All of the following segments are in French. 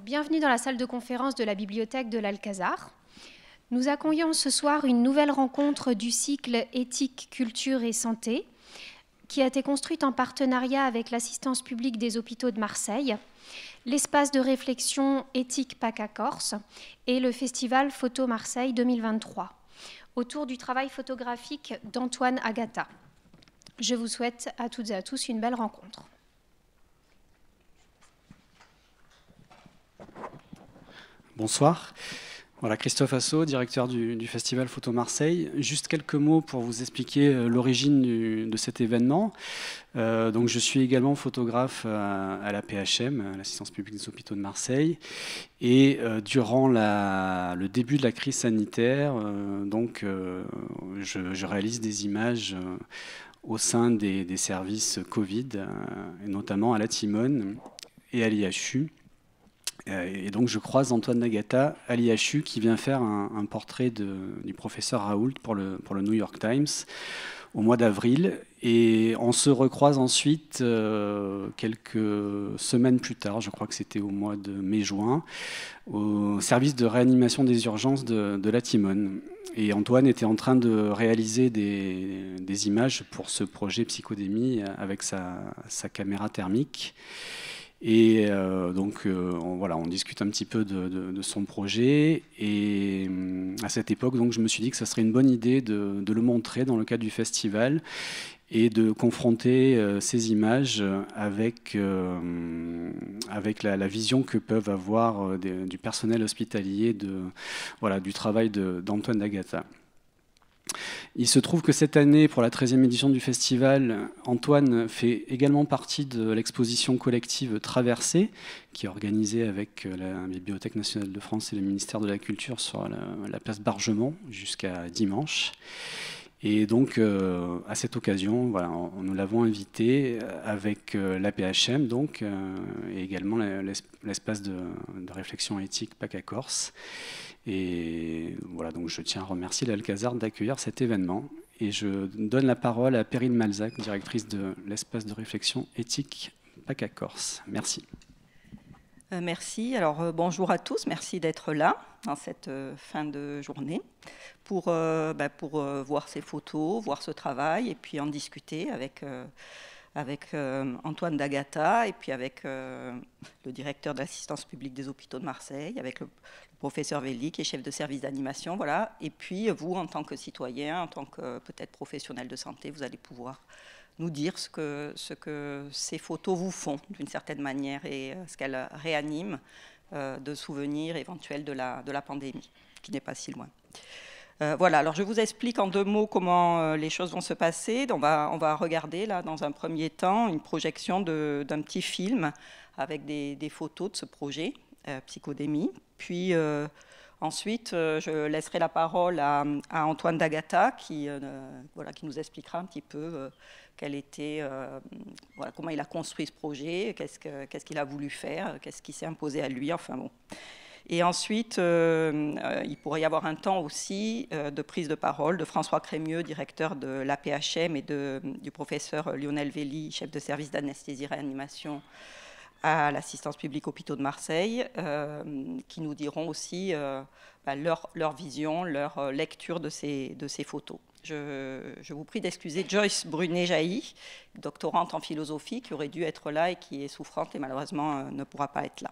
Bienvenue dans la salle de conférence de la bibliothèque de l'Alcazar. Nous accueillons ce soir une nouvelle rencontre du cycle Éthique, Culture et Santé, qui a été construite en partenariat avec l'Assistance publique des hôpitaux de Marseille, l'espace de réflexion Éthique PACA Corse et le festival Photo Marseille 2023, autour du travail photographique d'Antoine Agata. Je vous souhaite à toutes et à tous une belle rencontre. Bonsoir. Voilà, Christophe Assot, directeur du Festival Photo Marseille. Juste quelques mots pour vous expliquer l'origine de cet événement. Donc, je suis également photographe à la PHM, l'Assistance publique des hôpitaux de Marseille. Et durant le début de la crise sanitaire, je réalise des images au sein des services Covid, et notamment à la Timone et à l'IHU. Et donc je croise Antoine Agata à l'IHU qui vient faire un portrait du professeur Raoult pour le New York Times au mois d'avril. Et on se recroise ensuite quelques semaines plus tard, je crois que c'était au mois de mai-juin, au service de réanimation des urgences de la Timone. Et Antoine était en train de réaliser des images pour ce projet Psychodémie avec sa caméra thermique. Et on discute un petit peu de son projet. Et à cette époque, donc, je me suis dit que ça serait une bonne idée de le montrer dans le cadre du festival et de confronter ces images avec la vision que peuvent avoir du personnel hospitalier du travail d'Antoine Agata. Il se trouve que cette année, pour la 13e édition du festival, Antoine fait également partie de l'exposition collective Traversée, qui est organisée avec la Bibliothèque nationale de France et le ministère de la Culture sur la place Bargemont jusqu'à dimanche. Et donc, à cette occasion, voilà, nous l'avons invité avec l'APHM, et également l'espace de réflexion éthique PACA Corse. Et voilà, donc je tiens à remercier l'Alcazar d'accueillir cet événement. Et je donne la parole à Perrine Malzac, directrice de l'espace de réflexion éthique PACA Corse. Merci. Merci. Alors, bonjour à tous. Merci d'être là en cette fin de journée pour voir ces photos, voir ce travail et puis en discuter avec Antoine Agata et puis avec le directeur de l'Assistance publique des hôpitaux de Marseille, avec le professeur Velli qui est chef de service d'animation, voilà. Et puis vous, en tant que citoyen, en tant que peut-être professionnel de santé, vous allez pouvoir nous dire ce que ces photos vous font d'une certaine manière et ce qu'elles réaniment de souvenirs éventuels de la pandémie, qui n'est pas si loin. Voilà, alors je vous explique en 2 mots comment les choses vont se passer. On va regarder là dans un premier temps une projection d'un petit film avec des photos de ce projet, Psychodémie. Puis ensuite, je laisserai la parole à Antoine Agata qui nous expliquera un petit peu comment il a construit ce projet, qu'est-ce qu'il a voulu faire, qu'est-ce qui s'est imposé à lui, enfin bon. Et ensuite, il pourrait y avoir un temps aussi de prise de parole de François Crémieux, directeur de l'APHM, et du professeur Lionel Velli, chef de service d'anesthésie-réanimation à l'Assistance publique hôpitaux de Marseille, qui nous diront aussi leur vision, leur lecture de ces photos. Je vous prie d'excuser Joyce Brunet-Jailly, doctorante en philosophie, qui aurait dû être là et qui est souffrante et malheureusement ne pourra pas être là.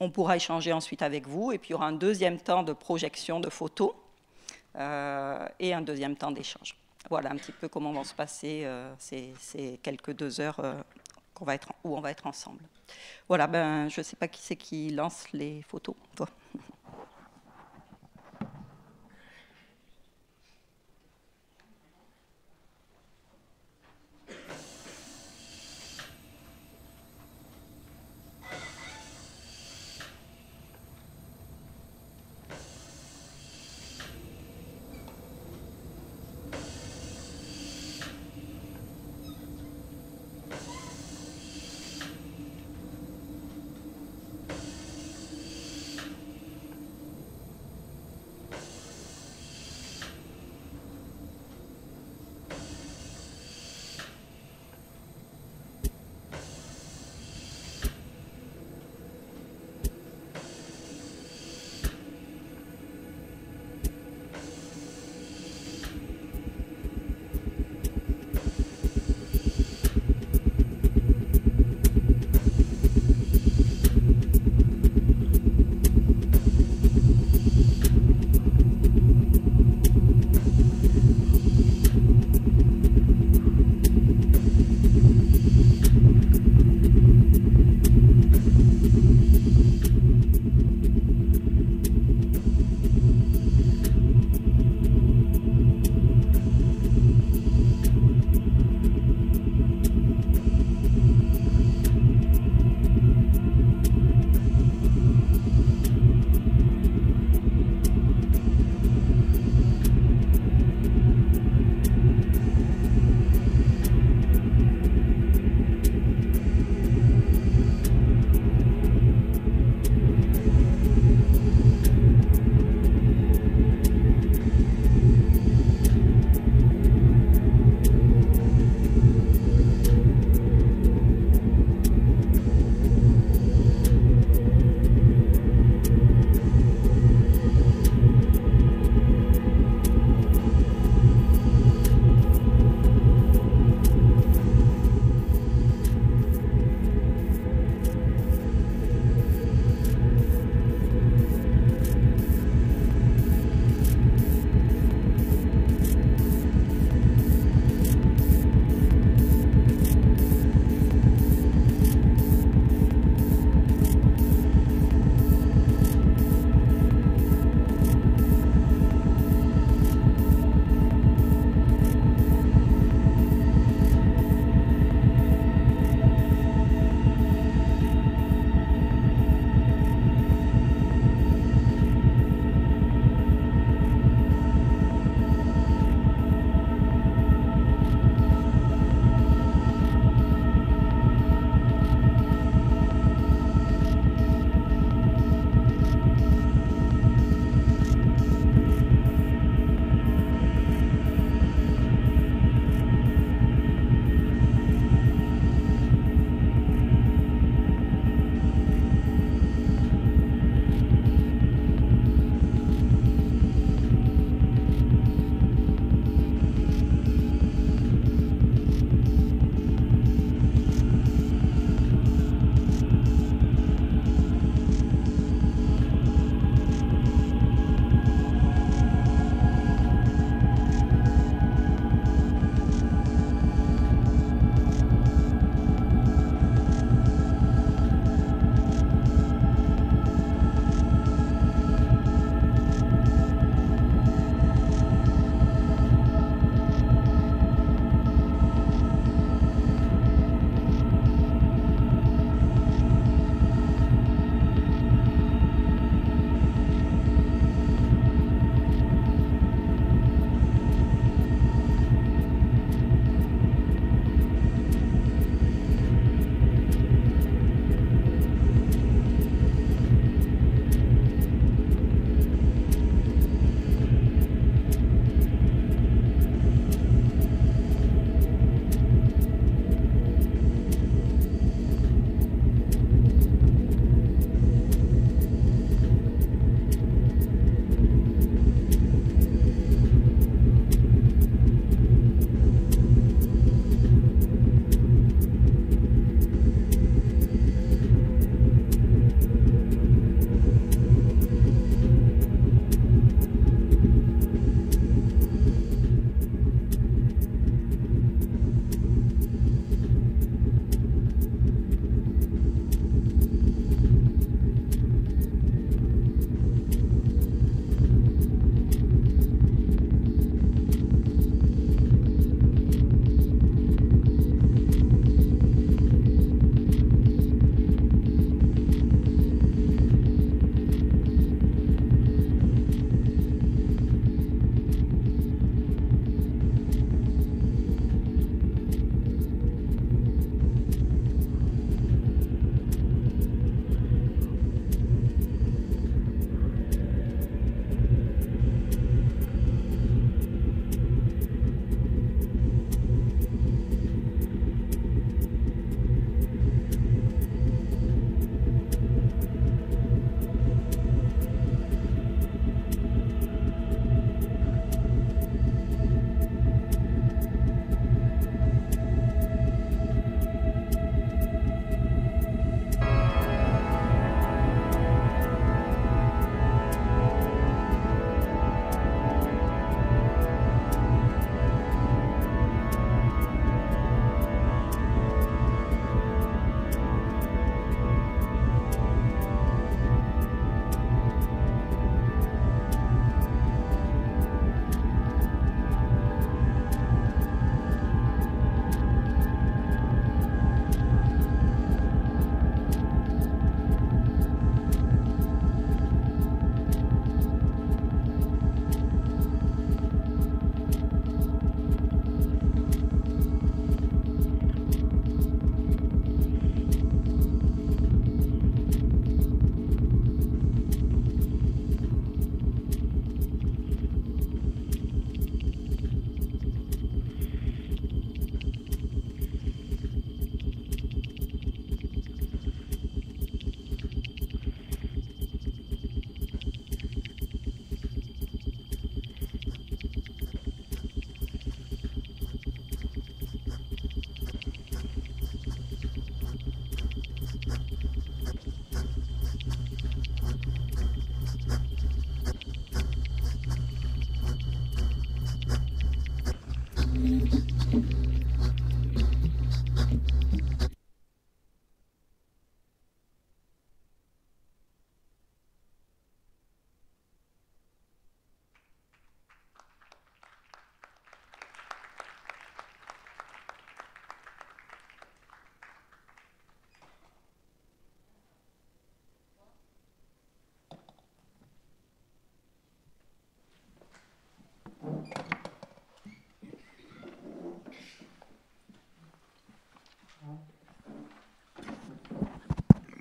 On pourra échanger ensuite avec vous, et puis il y aura un deuxième temps de projection de photos et un deuxième temps d'échange. Voilà un petit peu comment vont se passer ces quelques 2 heures où on va être ensemble. Voilà, je ne sais pas qui c'est qui lance les photos. Toi.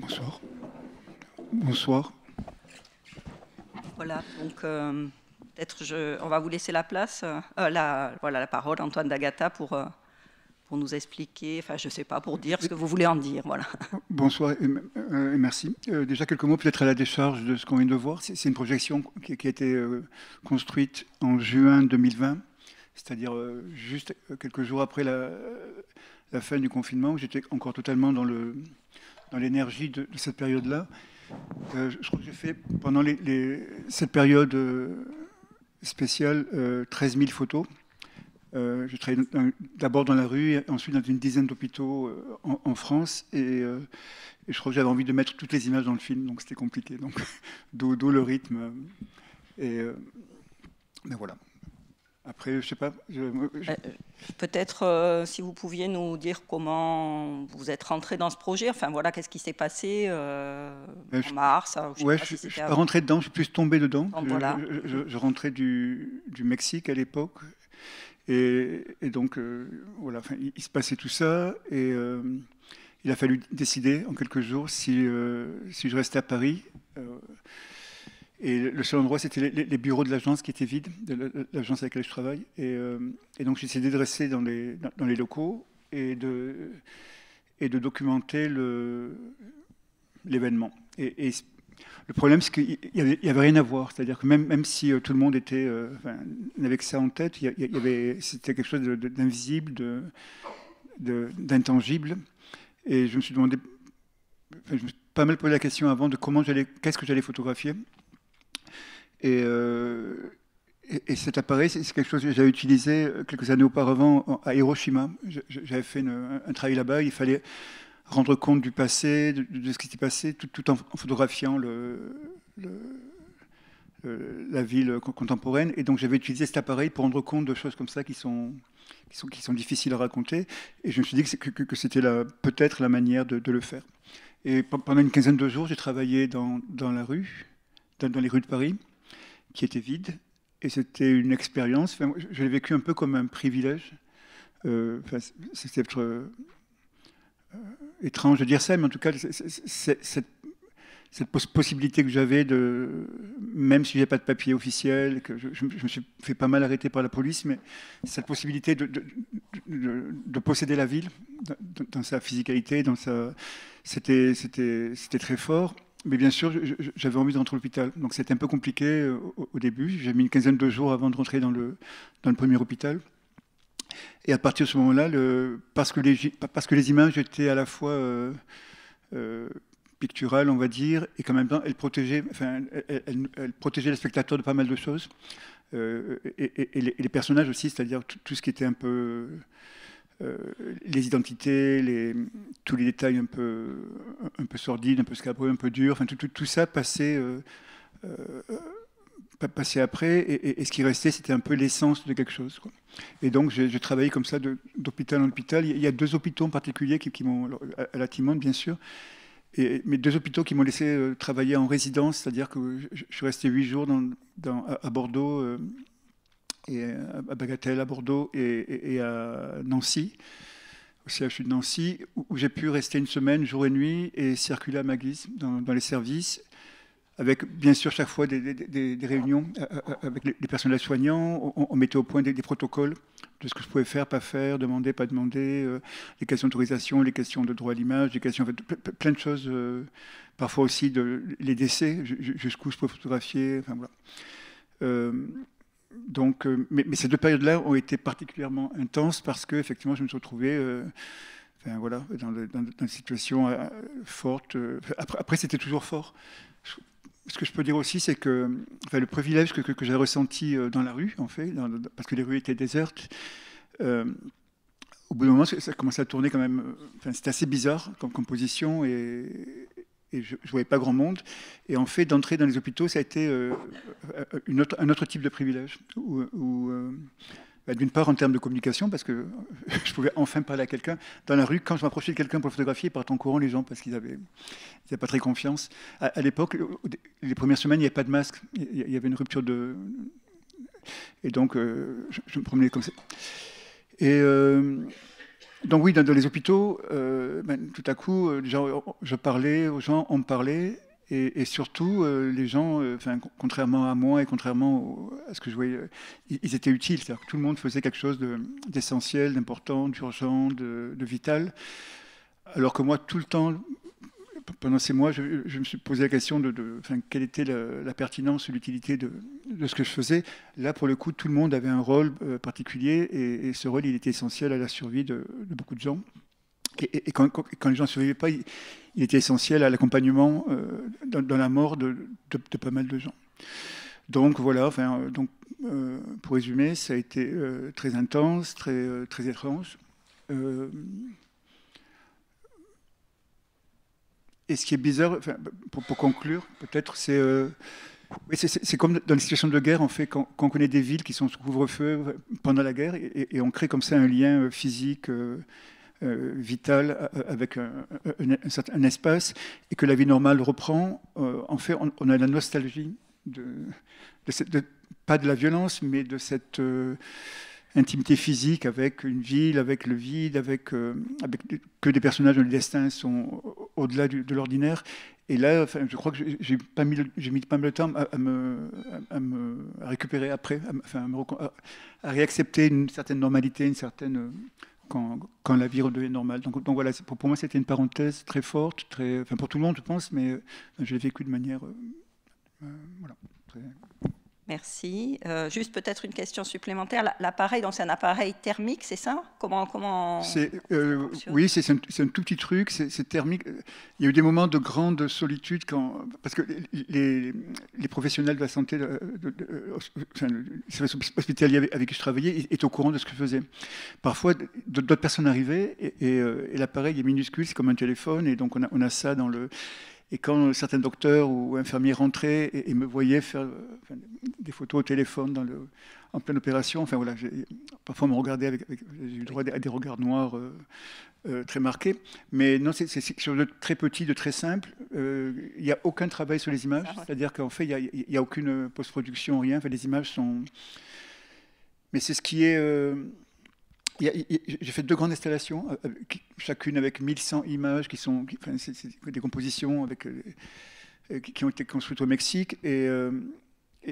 Bonsoir. Bonsoir. Voilà, donc peut-être on va vous laisser la place, la parole, Antoine d'Agata, pour nous expliquer, enfin je ne sais pas, pour dire ce que vous voulez en dire. Voilà. Bonsoir et merci. Déjà quelques mots peut-être à la décharge de ce qu'on vient de voir. C'est une projection qui a été construite en juin 2020, c'est-à-dire juste quelques jours après la fin du confinement, où j'étais encore totalement dans l'énergie de cette période-là. Je crois que j'ai fait pendant cette période spéciale 13 000 photos. J'ai travaillé d'abord dans la rue, et ensuite dans une dizaine d'hôpitaux en France, et je crois que j'avais envie de mettre toutes les images dans le film, donc c'était compliqué. Donc d'où le rythme. Mais voilà. Après, je sais pas. Peut-être si vous pouviez nous dire comment vous êtes rentré dans ce projet. Enfin voilà, qu'est-ce qui s'est passé en mars. Je ne suis pas rentré dedans, je suis plus tombé dedans. Donc, voilà. Je rentrais du Mexique à l'époque. Et donc, voilà, enfin, il se passait tout ça. Et il a fallu décider en quelques jours si je restais à Paris. Et le seul endroit, c'était les bureaux de l'agence qui étaient vides, de l'agence avec laquelle je travaille. Et donc, j'ai décidé de rester dans les locaux et de documenter l'événement. Et le problème, c'est qu'il n'y avait rien à voir. C'est-à-dire que même si tout le monde n'avait que ça en tête, c'était quelque chose d'invisible, d'intangible. Et je me suis demandé, je me suis pas mal posé la question avant de qu'est-ce que j'allais photographier. Et cet appareil, c'est quelque chose que j'avais utilisé quelques années auparavant à Hiroshima. J'avais fait un travail là-bas. Il fallait rendre compte du passé, de ce qui s'était passé, tout en photographiant la ville contemporaine. Et donc j'avais utilisé cet appareil pour rendre compte de choses comme ça qui sont difficiles à raconter. Et je me suis dit que c'était peut-être la manière de le faire. Et pendant une quinzaine de jours, j'ai travaillé dans la rue, dans les rues de Paris, qui étaient vides. Et c'était une expérience. Enfin, je l'ai vécu un peu comme un privilège. C'était étrange de dire ça, mais en tout cas, cette possibilité que j'avais même si j'ai pas de papier officiel, que je me suis fait pas mal arrêter par la police, mais cette possibilité de posséder la ville dans sa physicalité, c'était très fort. Mais bien sûr, j'avais envie de rentrer à l'hôpital. Donc c'était un peu compliqué au début. J'ai mis une quinzaine de jours avant de rentrer dans le premier hôpital. Et à partir de ce moment-là, parce que les images étaient à la fois picturales, on va dire, et qu'en même temps, elles protégeaient les spectateurs de pas mal de choses. Et les personnages aussi, c'est-à-dire tout ce qui était un peu... les identités, tous les détails un peu sordides, un peu scabreux, un peu durs, enfin tout ça passait après, et ce qui restait, c'était un peu l'essence de quelque chose, quoi. Et donc j'ai travaillé comme ça d'hôpital en hôpital. Il y a 2 hôpitaux en particulier qui m'ont, à la Timone bien sûr, mais 2 hôpitaux qui m'ont laissé travailler en résidence, c'est-à-dire que je suis resté 8 jours à Bordeaux, et à Bagatelle, à Bordeaux et à Nancy, au CHU de Nancy, où j'ai pu rester une semaine, jour et nuit, et circuler à ma guise dans les services, avec bien sûr chaque fois des réunions avec les personnels soignants. On mettait au point des protocoles de ce que je pouvais faire, pas faire, demander, pas demander, les questions d'autorisation, les questions de droit à l'image, les questions, plein de choses, parfois aussi les décès, jusqu'où je peux photographier, enfin voilà. Donc, mais ces 2 périodes-là ont été particulièrement intenses parce que effectivement, je me suis retrouvé voilà, dans une situation forte. Après, c'était toujours fort. Ce que je peux dire aussi, c'est que le privilège que j'ai ressenti dans la rue, en fait, parce que les rues étaient désertes, au bout d'un moment, ça commençait à tourner quand même. C'était assez bizarre comme composition, et je ne voyais pas grand monde. Et en fait, d'entrer dans les hôpitaux, ça a été un autre type de privilège. D'une part, en termes de communication, parce que je pouvais enfin parler à quelqu'un. Dans la rue, quand je m'approchais de quelqu'un pour le photographier, ils partaient en courant, les gens, parce qu'ils n'avaient pas très confiance. À l'époque, les premières semaines, il n'y avait pas de masque. Il y avait une rupture de... Et donc, je me promenais comme ça. Et Donc oui, dans les hôpitaux, tout à coup, je parlais aux gens, on me parlait, et surtout, les gens, contrairement à moi et contrairement à ce que je voyais, ils étaient utiles. C'est-à-dire que tout le monde faisait quelque chose d'essentiel, d'important, d'urgent, de vital. Alors que moi, tout le temps, pendant ces mois, je me suis posé la question de quelle était la pertinence, l'utilité de ce que je faisais. Là, pour le coup, tout le monde avait un rôle particulier, et ce rôle, il était essentiel à la survie de beaucoup de gens. Et quand les gens ne survivaient pas, il était essentiel à l'accompagnement dans la mort de pas mal de gens. Donc voilà, pour résumer, ça a été très intense, très étrange. Et ce qui est bizarre, pour conclure, peut-être, c'est comme dans les situations de guerre, en fait, quand on connaît des villes qui sont sous couvre-feu pendant la guerre, et on crée comme ça un lien physique vital avec un espace, et que la vie normale reprend. En fait, on a la nostalgie pas de la violence, mais de cette intimité physique avec une ville, avec le vide, avec que des personnages dont les destins sont au-delà de l'ordinaire. Et là, je crois que j'ai mis pas mal de temps à me récupérer après, à réaccepter une certaine normalité, quand la vie redevient normale. Donc voilà, pour moi, c'était une parenthèse très forte, pour tout le monde, je pense, mais je l'ai vécu de manière... voilà, très... Merci. Juste peut-être une question supplémentaire. L'appareil, donc c'est un appareil thermique, c'est ça? Comment oui, c'est un tout petit truc, c'est thermique. Il y a eu des moments de grande solitude parce que les professionnels de la santé, le service hospitalier avec qui je travaillais, étaient au courant de ce que je faisais. Parfois, d'autres personnes arrivaient et l'appareil est minuscule, c'est comme un téléphone, et donc on a ça dans le... Et quand certains docteurs ou infirmiers rentraient et me voyaient faire des photos au téléphone en pleine opération, parfois on me regardait j'ai eu le droit à des regards noirs très marqués. Mais non, c'est quelque chose de très petit, de très simple. Il n'y a aucun travail sur les images, c'est-à-dire qu'en fait, il n'y a aucune post-production, rien. Les images sont... Mais c'est ce qui est... J'ai fait 2 grandes installations, chacune avec 1100 images c'est des compositions qui ont été construites au Mexique, et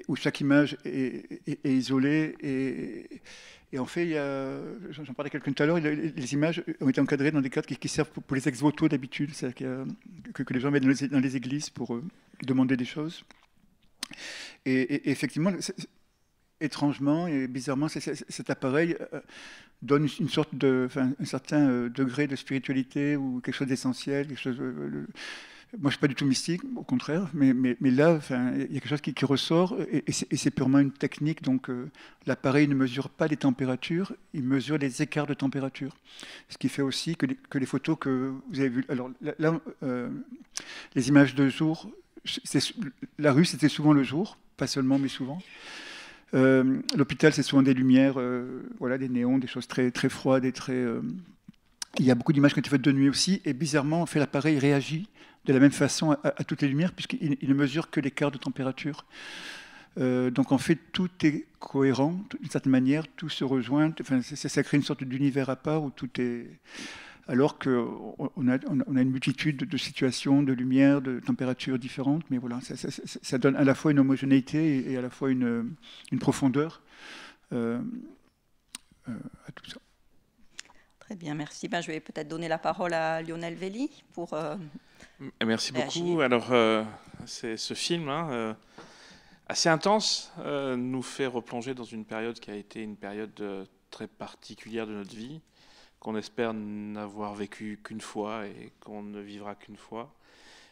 où chaque image est isolée. Et en fait, j'en parlais quelqu'un tout à l'heure, les images ont été encadrées dans des cadres qui servent pour les ex-voto d'habitude, c'est-à-dire que les gens viennent dans les églises pour demander des choses. Et effectivement, étrangement et bizarrement, cet appareil donne un certain degré de spiritualité ou quelque chose d'essentiel. Moi, je ne suis pas du tout mystique, au contraire, mais là, il y a quelque chose qui ressort, et c'est purement une technique. Donc, l'appareil ne mesure pas les températures, il mesure les écarts de température. Ce qui fait aussi que les photos que vous avez vues... Alors là, les images de jour, la rue, c'était souvent le jour, pas seulement, mais souvent. L'hôpital, c'est souvent des lumières, des néons, des choses très, très froides et très... Il y a beaucoup d'images qui ont été faites de nuit aussi, et bizarrement, en fait, l'appareil réagit de la même façon à toutes les lumières, puisqu'il ne mesure que l'écart de température. Donc en fait, tout est cohérent, d'une certaine manière, tout se rejoint. Ça crée une sorte d'univers à part où tout est... Alors qu'on a une multitude de situations, de lumière, de températures différentes, mais voilà, ça donne à la fois une homogénéité et à la fois une profondeur à tout ça. Très bien, merci. Je vais peut-être donner la parole à Lionel Velli pour... Merci beaucoup. Alors, ce film assez intense nous fait replonger dans une période qui a été une période très particulière de notre vie, qu'on espère n'avoir vécu qu'une fois et qu'on ne vivra qu'une fois.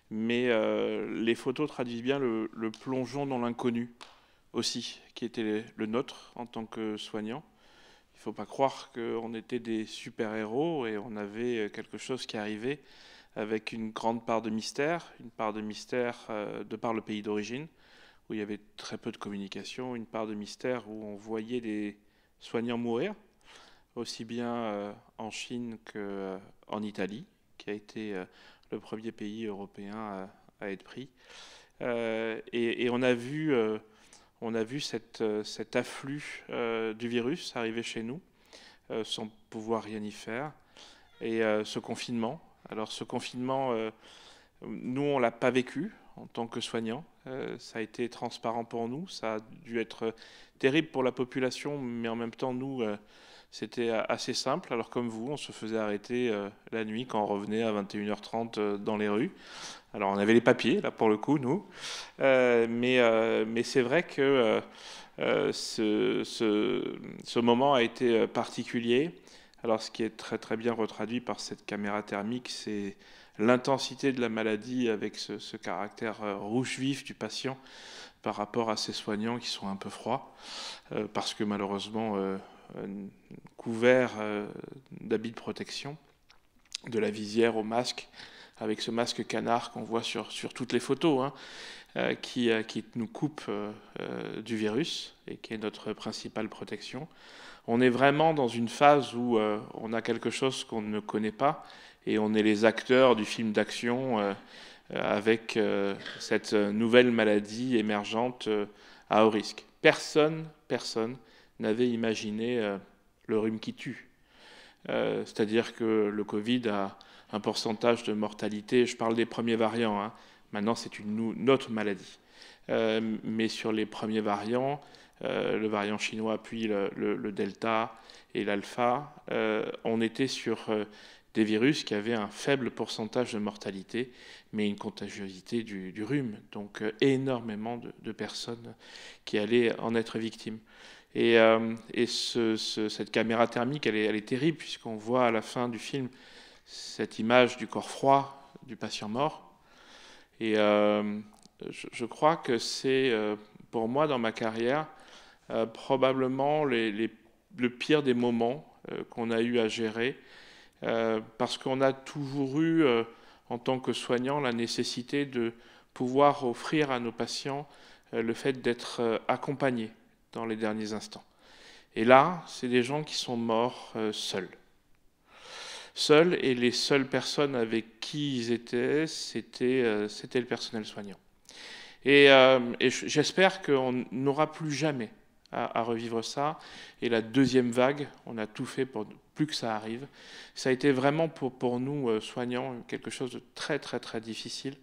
Mais les photos traduisent bien le plongeon dans l'inconnu aussi, qui était le nôtre en tant que soignants. Il ne faut pas croire qu'on était des super-héros et on avait quelque chose qui arrivait avec une grande part de mystère, de par le pays d'origine, où il y avait très peu de communication, une part de mystère où on voyait les soignants mourir, aussi bien en Chine qu'en Italie, qui a été le premier pays européen à être pris. Et on a vu cet afflux du virus arriver chez nous, sans pouvoir rien y faire. Et ce confinement, alors ce confinement, nous, on ne l'a pas vécu en tant que soignants. Ça a été transparent pour nous. Ça a dû être terrible pour la population, mais en même temps, nous, c'était assez simple. Alors comme vous, on se faisait arrêter la nuit quand on revenait à 21h30 dans les rues. Alors on avait les papiers, là pour le coup, nous. Mais c'est vrai que ce moment a été particulier. Alors ce qui est très très bien retraduit par cette caméra thermique, c'est l'intensité de la maladie avec ce caractère rouge vif du patient par rapport à ces soignants qui sont un peu froids, parce que malheureusement couverts d'habits de protection, de la visière au masque, avec ce masque canard qu'on voit sur toutes les photos, hein, qui nous coupe du virus et qui est notre principale protection. On est vraiment dans une phase où on a quelque chose qu'on ne connaît pas et on est les acteurs du film d'action avec cette nouvelle maladie émergente à haut risque. Personne n'avait imaginé le rhume qui tue. C'est-à-dire que le Covid a un pourcentage de mortalité, je parle des premiers variants, hein. Maintenant c'est une autre maladie. Mais sur les premiers variants, le variant chinois puis le delta et l'alpha, on était sur des virus qui avaient un faible pourcentage de mortalité, mais une contagiosité du rhume, donc énormément de personnes qui allaient en être victimes. Et cette caméra thermique, elle est terrible, puisqu'on voit à la fin du film cette image du corps froid du patient mort. Et je crois que c'est, pour moi, dans ma carrière, probablement le pire des moments qu'on a eu à gérer, parce qu'on a toujours eu, en tant que soignant, la nécessité de pouvoir offrir à nos patients le fait d'être accompagnés dans les derniers instants. Et là, c'est des gens qui sont morts seuls. Seuls, et les seules personnes avec qui ils étaient, c'était le personnel soignant. Et j'espère qu'on n'aura plus jamais à revivre ça. Et la deuxième vague, on a tout fait pour plus que ça arrive. Ça a été vraiment pour nous, soignants, quelque chose de très, très, très difficile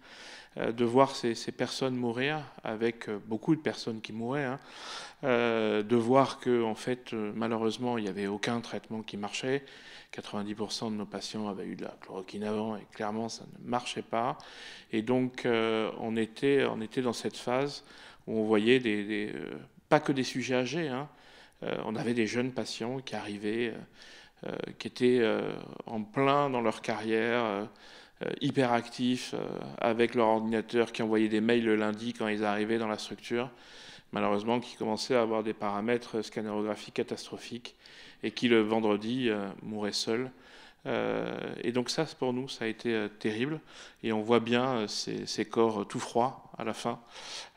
de voir ces personnes mourir, avec beaucoup de personnes qui mouraient, hein, de voir que, en fait, malheureusement, il n'y avait aucun traitement qui marchait. 90% de nos patients avaient eu de la chloroquine avant, et clairement, ça ne marchait pas. Et donc, on était dans cette phase où on voyait pas que des sujets âgés, hein, on avait des jeunes patients qui arrivaient, qui étaient en plein dans leur carrière, hyper actifs, avec leur ordinateur, qui envoyaient des mails le lundi quand ils arrivaient dans la structure, malheureusement qui commençaient à avoir des paramètres scannérographiques catastrophiques et qui le vendredi mouraient seuls. Et donc ça, pour nous, ça a été terrible. Et on voit bien ces corps tout froids à la fin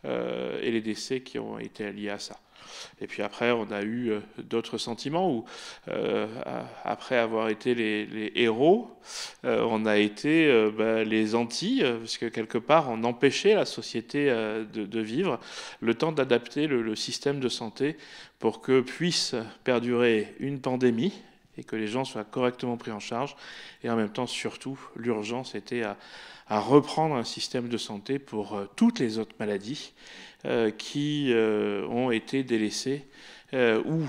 et les décès qui ont été liés à ça. Et puis après, on a eu d'autres sentiments où, après avoir été les héros, on a été les antis, parce que quelque part, on empêchait la société de vivre, le temps d'adapter le système de santé pour que puisse perdurer une pandémie et que les gens soient correctement pris en charge. Et en même temps, surtout, l'urgence était à reprendre un système de santé pour toutes les autres maladies qui ont été délaissées, où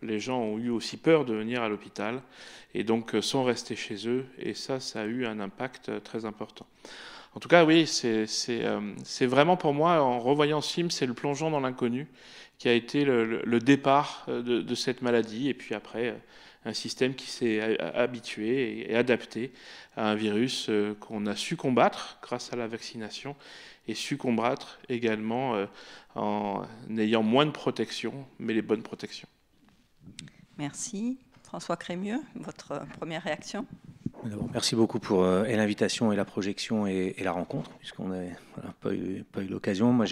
les gens ont eu aussi peur de venir à l'hôpital et donc sont restés chez eux. Et ça a eu un impact très important. En tout cas, oui, c'est vraiment pour moi, en revoyant ce film, c'est le plongeon dans l'inconnu qui a été le départ de cette maladie. Et puis après, un système qui s'est habitué et adapté à un virus qu'on a su combattre grâce à la vaccination et su combattre également en ayant moins de protection, mais les bonnes protections. Merci. François Crémieux, votre première réaction ? Merci beaucoup pour l'invitation et la projection et la rencontre, puisqu'on n'a pas eu l'occasion. Moi,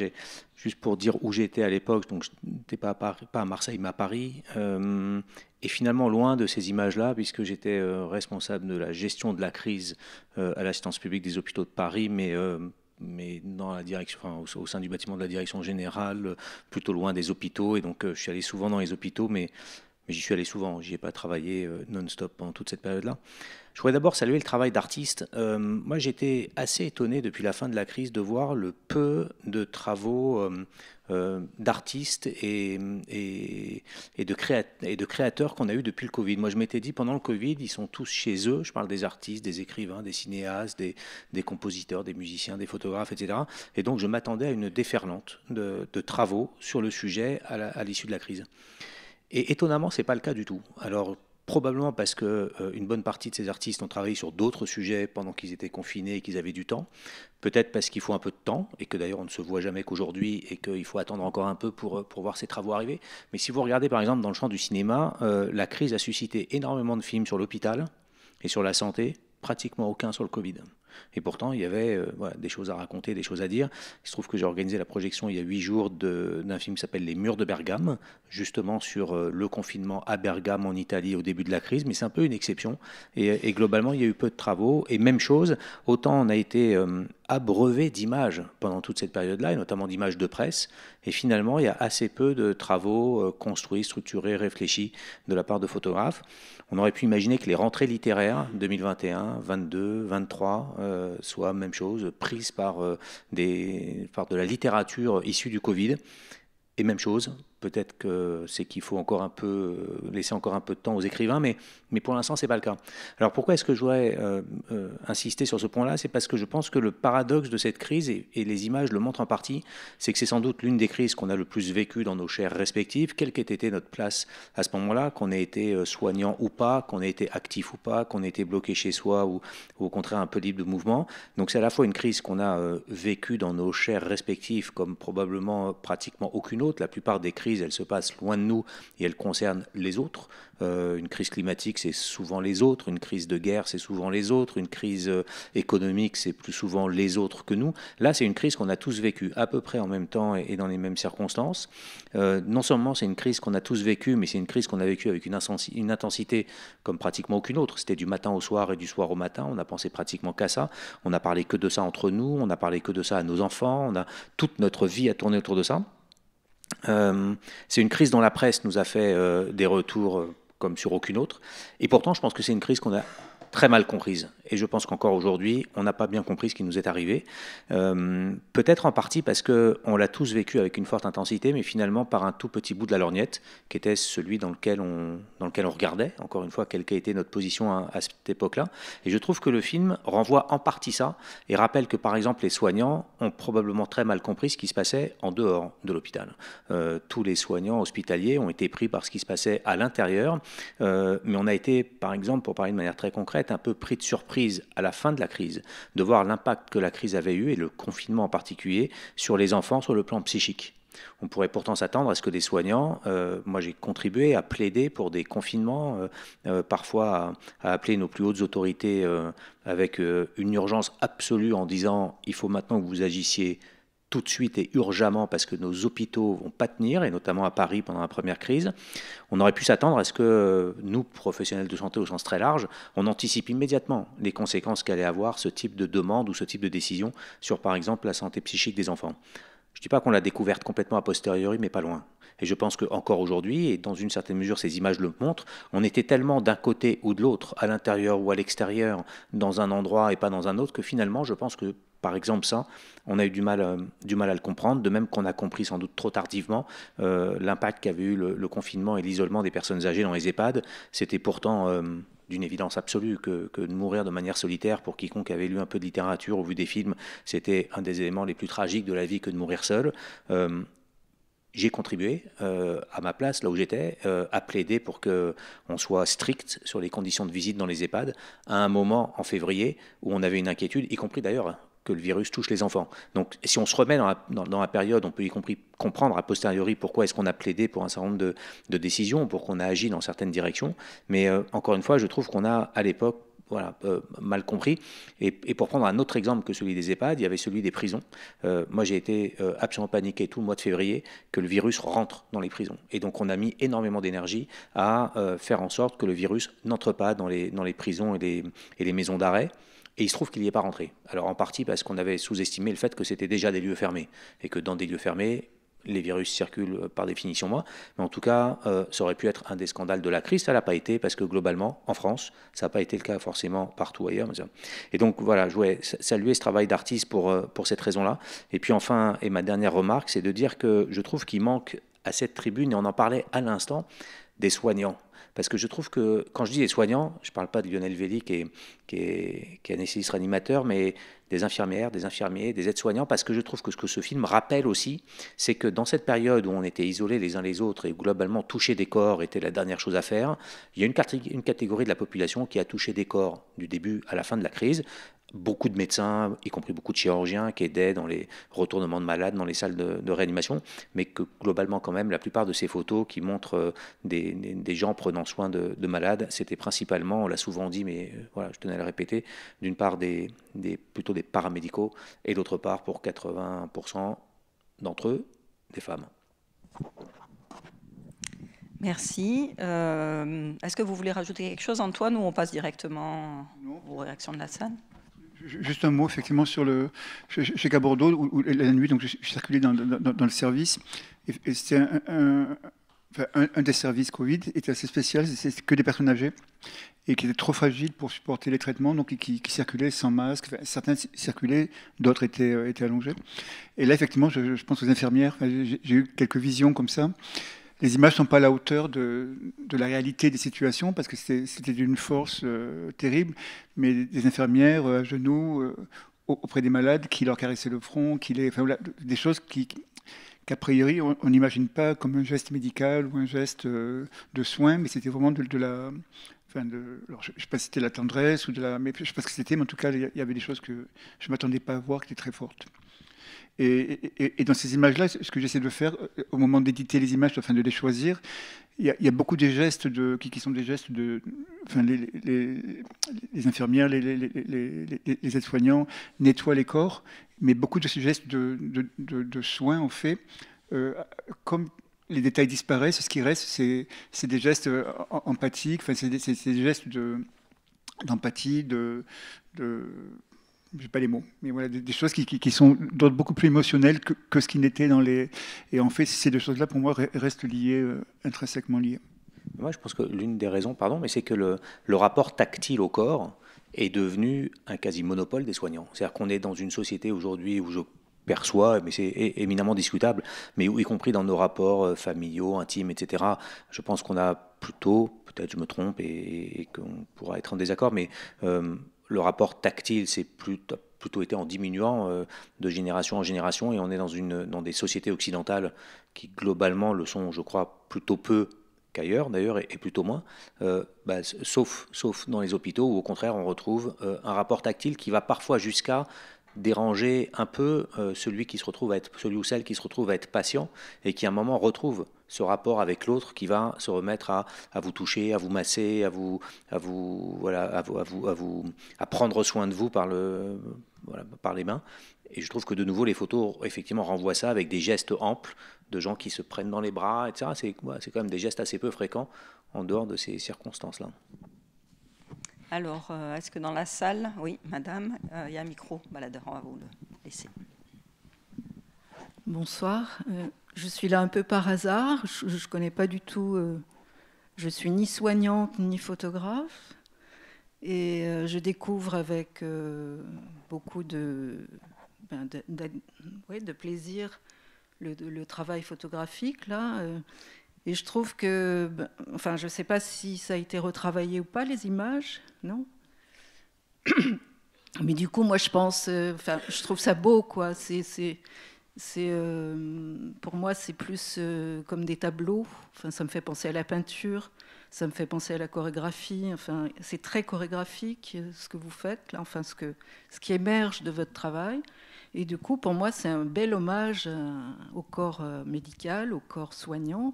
juste pour dire où j'étais à l'époque, donc je n'étais pas à Marseille, mais à Paris, et finalement loin de ces images-là, puisque j'étais responsable de la gestion de la crise à l'assistance publique des hôpitaux de Paris, mais dans la direction, enfin, au sein du bâtiment de la direction générale, plutôt loin des hôpitaux, et donc je suis allé souvent dans les hôpitaux, mais mais j'y suis allé souvent, j'y ai pas travaillé non-stop pendant toute cette période-là. Je voudrais d'abord saluer le travail d'artistes. Moi, j'étais assez étonné depuis la fin de la crise de voir le peu de travaux d'artistes et de créateurs qu'on a eu depuis le Covid. Moi, je m'étais dit, pendant le Covid, ils sont tous chez eux. Je parle des artistes, des écrivains, des cinéastes, des compositeurs, des musiciens, des photographes, etc. Et donc, je m'attendais à une déferlante de travaux sur le sujet à l'issue de la crise. Et étonnamment, ce n'est pas le cas du tout. Alors, probablement parce qu'une bonne partie de ces artistes ont travaillé sur d'autres sujets pendant qu'ils étaient confinés et qu'ils avaient du temps. Peut-être parce qu'il faut un peu de temps, et que d'ailleurs on ne se voit jamais qu'aujourd'hui, et qu'il faut attendre encore un peu pour voir ces travaux arriver. Mais si vous regardez par exemple dans le champ du cinéma, la crise a suscité énormément de films sur l'hôpital et sur la santé, pratiquement aucun sur le Covid. Et pourtant, il y avait des choses à raconter, des choses à dire. Il se trouve que j'ai organisé la projection il y a 8 jours d'un film qui s'appelle Les Murs de Bergame, justement sur le confinement à Bergame en Italie au début de la crise, mais c'est un peu une exception. Et globalement, il y a eu peu de travaux. Et même chose, autant on a été abreuvé d'images pendant toute cette période-là, et notamment d'images de presse. Et finalement, il y a assez peu de travaux construits, structurés, réfléchis de la part de photographes. On aurait pu imaginer que les rentrées littéraires 2021, 22, 23 soient même chose, prises par de la littérature issue du Covid. Et même chose, peut-être que c'est qu'il faut encore un peu laisser encore un peu de temps aux écrivains, mais pour l'instant, ce n'est pas le cas. Alors pourquoi est-ce que je voudrais insister sur ce point-là? C'est parce que je pense que le paradoxe de cette crise, et les images le montrent en partie, c'est que c'est sans doute l'une des crises qu'on a le plus vécues dans nos chairs respectives, quelle qu'ait été notre place à ce moment-là, qu'on ait été soignant ou pas, qu'on ait été actif ou pas, qu'on ait été bloqué chez soi ou au contraire un peu libre de mouvement. Donc c'est à la fois une crise qu'on a vécue dans nos chairs respectives comme probablement pratiquement aucune autre. La plupart des crises, elles se passent loin de nous et elles concernent les autres. Une crise climatique, c'est souvent les autres. Une crise de guerre, c'est souvent les autres. Une crise économique, c'est plus souvent les autres que nous. Là, c'est une crise qu'on a tous vécue à peu près en même temps et dans les mêmes circonstances. Non seulement c'est une crise qu'on a tous vécue, mais c'est une crise qu'on a vécue avec une intensité comme pratiquement aucune autre. C'était du matin au soir et du soir au matin. On a pensé pratiquement qu'à ça. On n'a parlé que de ça entre nous. On n'a parlé que de ça à nos enfants. Toute notre vie a tourné autour de ça. C'est une crise dont la presse nous a fait des retours comme sur aucune autre. Et pourtant, je pense que c'est une crise qu'on a très mal comprise. Et je pense qu'encore aujourd'hui, on n'a pas bien compris ce qui nous est arrivé. Peut-être en partie parce qu'on l'a tous vécu avec une forte intensité, mais finalement par un tout petit bout de la lorgnette, qui était celui dans lequel on regardait, encore une fois, quelle qu'a été notre position à cette époque-là. Et je trouve que le film renvoie en partie ça, et rappelle que par exemple les soignants ont probablement très mal compris ce qui se passait en dehors de l'hôpital. Tous les soignants hospitaliers ont été pris par ce qui se passait à l'intérieur, mais on a été, par exemple, pour parler de manière très concrète, un peu pris de surprise à la fin de la crise, de voir l'impact que la crise avait eu, et le confinement en particulier, sur les enfants sur le plan psychique. On pourrait pourtant s'attendre à ce que des soignants, moi j'ai contribué à plaider pour des confinements, parfois à appeler nos plus hautes autorités avec une urgence absolue en disant il faut maintenant que vous agissiez tout de suite et urgemment parce que nos hôpitaux vont pas tenir, et notamment à Paris pendant la première crise. On aurait pu s'attendre à ce que nous, professionnels de santé au sens très large, on anticipe immédiatement les conséquences qu'allait avoir ce type de demande ou ce type de décision sur, par exemple, la santé psychique des enfants. Je ne dis pas qu'on l'a découverte complètement a posteriori, mais pas loin. Et je pense qu'encore aujourd'hui, et dans une certaine mesure ces images le montrent, on était tellement d'un côté ou de l'autre, à l'intérieur ou à l'extérieur, dans un endroit et pas dans un autre, que finalement, je pense que, par exemple, ça, on a eu du mal à le comprendre, de même qu'on a compris sans doute trop tardivement l'impact qu'avait eu le confinement et l'isolement des personnes âgées dans les EHPAD. C'était pourtant d'une évidence absolue que de mourir de manière solitaire, pour quiconque avait lu un peu de littérature ou vu des films, c'était un des éléments les plus tragiques de la vie que de mourir seul. J'ai contribué à ma place, là où j'étais, à plaider pour qu'on soit strict sur les conditions de visite dans les EHPAD, à un moment en février où on avait une inquiétude, y compris d'ailleurs que le virus touche les enfants. Donc si on se remet dans la période, on peut y compris comprendre a posteriori pourquoi est-ce qu'on a plaidé pour un certain nombre de décisions, pour qu'on a agi dans certaines directions. Mais encore une fois, je trouve qu'on a à l'époque mal compris. Et pour prendre un autre exemple que celui des EHPAD, il y avait celui des prisons. Moi, j'ai été absolument paniqué tout le mois de février que le virus rentre dans les prisons. Et donc, on a mis énormément d'énergie à faire en sorte que le virus n'entre pas dans les prisons et les maisons d'arrêt. Et il se trouve qu'il n'y est pas rentré. Alors, en partie parce qu'on avait sous-estimé le fait que c'était déjà des lieux fermés. Et que dans des lieux fermés, les virus circulent par définition moins, mais en tout cas, ça aurait pu être un des scandales de la crise. Ça l'a pas été, parce que globalement, en France, ça n'a pas été le cas forcément partout ailleurs. Et donc voilà, je voulais saluer ce travail d'artiste pour cette raison-là. Et puis enfin, et ma dernière remarque, c'est de dire que je trouve qu'il manque à cette tribune, et on en parlait à l'instant, des soignants. Parce que je trouve que, quand je dis des soignants, je ne parle pas de Lionel Velli qui est anesthésiste réanimateur, mais des infirmières, des infirmiers, des aides-soignants, parce que je trouve que ce que ce film rappelle aussi, c'est que dans cette période où on était isolés les uns les autres et où globalement toucher des corps était la dernière chose à faire, il y a une catégorie de la population qui a touché des corps du début à la fin de la crise. Beaucoup de médecins, y compris beaucoup de chirurgiens qui aidaient dans les retournements de malades, dans les salles de réanimation, mais que globalement quand même, la plupart de ces photos qui montrent des gens prenant soin de malades, c'était principalement, on l'a souvent dit, mais voilà, je tenais à le répéter, d'une part plutôt des paramédicaux, et d'autre part, pour 80% d'entre eux, des femmes. Merci. Est-ce que vous voulez rajouter quelque chose, Antoine, ou on passe directement aux réactions de la salle? Juste un mot, effectivement, chez Bordeaux, où la nuit, donc je circulais dans le service, et c'était un des services Covid était assez spécial, c'est que des personnes âgées, et qui étaient trop fragiles pour supporter les traitements, donc qui circulaient sans masque. Enfin, certains circulaient, d'autres étaient allongés. Et là, effectivement, je pense aux infirmières, j'ai eu quelques visions comme ça. Les images ne sont pas à la hauteur de la réalité des situations, parce que c'était d'une force terrible, mais des infirmières à genoux auprès des malades qui leur caressaient le front, enfin, voilà, des choses qu'a priori on n'imagine pas comme un geste médical ou un geste de soin, mais c'était vraiment de la... Enfin alors je ne sais pas si c'était la tendresse, mais je ne sais pas ce que c'était, mais en tout cas, il y avait des choses que je ne m'attendais pas à voir, qui étaient très fortes. Et dans ces images-là, ce que j'essaie de faire, au moment d'éditer les images, enfin de les choisir, il y a beaucoup des gestes qui sont des gestes de... Enfin, les infirmières, les aides-soignants nettoient les corps, mais beaucoup de ces gestes de soins, en fait, comme les détails disparaissent, ce qui reste, c'est des gestes empathiques, enfin, c'est des gestes d'empathie, je n'ai pas les mots, mais voilà, des choses qui sont d'ordre beaucoup plus émotionnel que ce qui n'était dans les... Et en fait, ces deux choses-là, pour moi, restent liées, intrinsèquement liées. Moi, je pense que l'une des raisons, mais c'est que le rapport tactile au corps est devenu un quasi-monopole des soignants. C'est-à-dire qu'on est dans une société aujourd'hui où je perçois, mais c'est éminemment discutable, mais où, y compris dans nos rapports familiaux, intimes, etc., je pense qu'on a plutôt, peut-être je me trompe et qu'on pourra être en désaccord, mais... le rapport tactile, c'est plutôt été en diminuant de génération en génération, et on est dans des sociétés occidentales qui globalement le sont, je crois, plutôt peu qu'ailleurs d'ailleurs, et plutôt moins, sauf dans les hôpitaux où au contraire on retrouve un rapport tactile qui va parfois jusqu'à déranger un peu celui ou celle qui se retrouve à être patient, et qui à un moment retrouve ce rapport avec l'autre, qui va se remettre à vous toucher, à vous masser, à prendre soin de vous par les mains. Et je trouve que de nouveau les photos effectivement renvoient ça avec des gestes amples de gens qui se prennent dans les bras, etc. C'est quand même des gestes assez peu fréquents en dehors de ces circonstances-là. Alors, est-ce que dans la salle, oui, madame, il y a un micro baladeur, on va vous le laisser. Bonsoir, je suis là un peu par hasard, je ne connais pas du tout, je suis ni soignante ni photographe, et je découvre avec beaucoup de plaisir le travail photographique, là. Et je trouve que, je ne sais pas si ça a été retravaillé ou pas, les images, non? Mais du coup, moi, je pense, je trouve ça beau, quoi. Pour moi, c'est plus comme des tableaux. Enfin, ça me fait penser à la peinture, ça me fait penser à la chorégraphie. Enfin, c'est très chorégraphique ce que vous faites là. Enfin, ce qui émerge de votre travail. Et du coup, pour moi, c'est un bel hommage au corps médical, au corps soignant.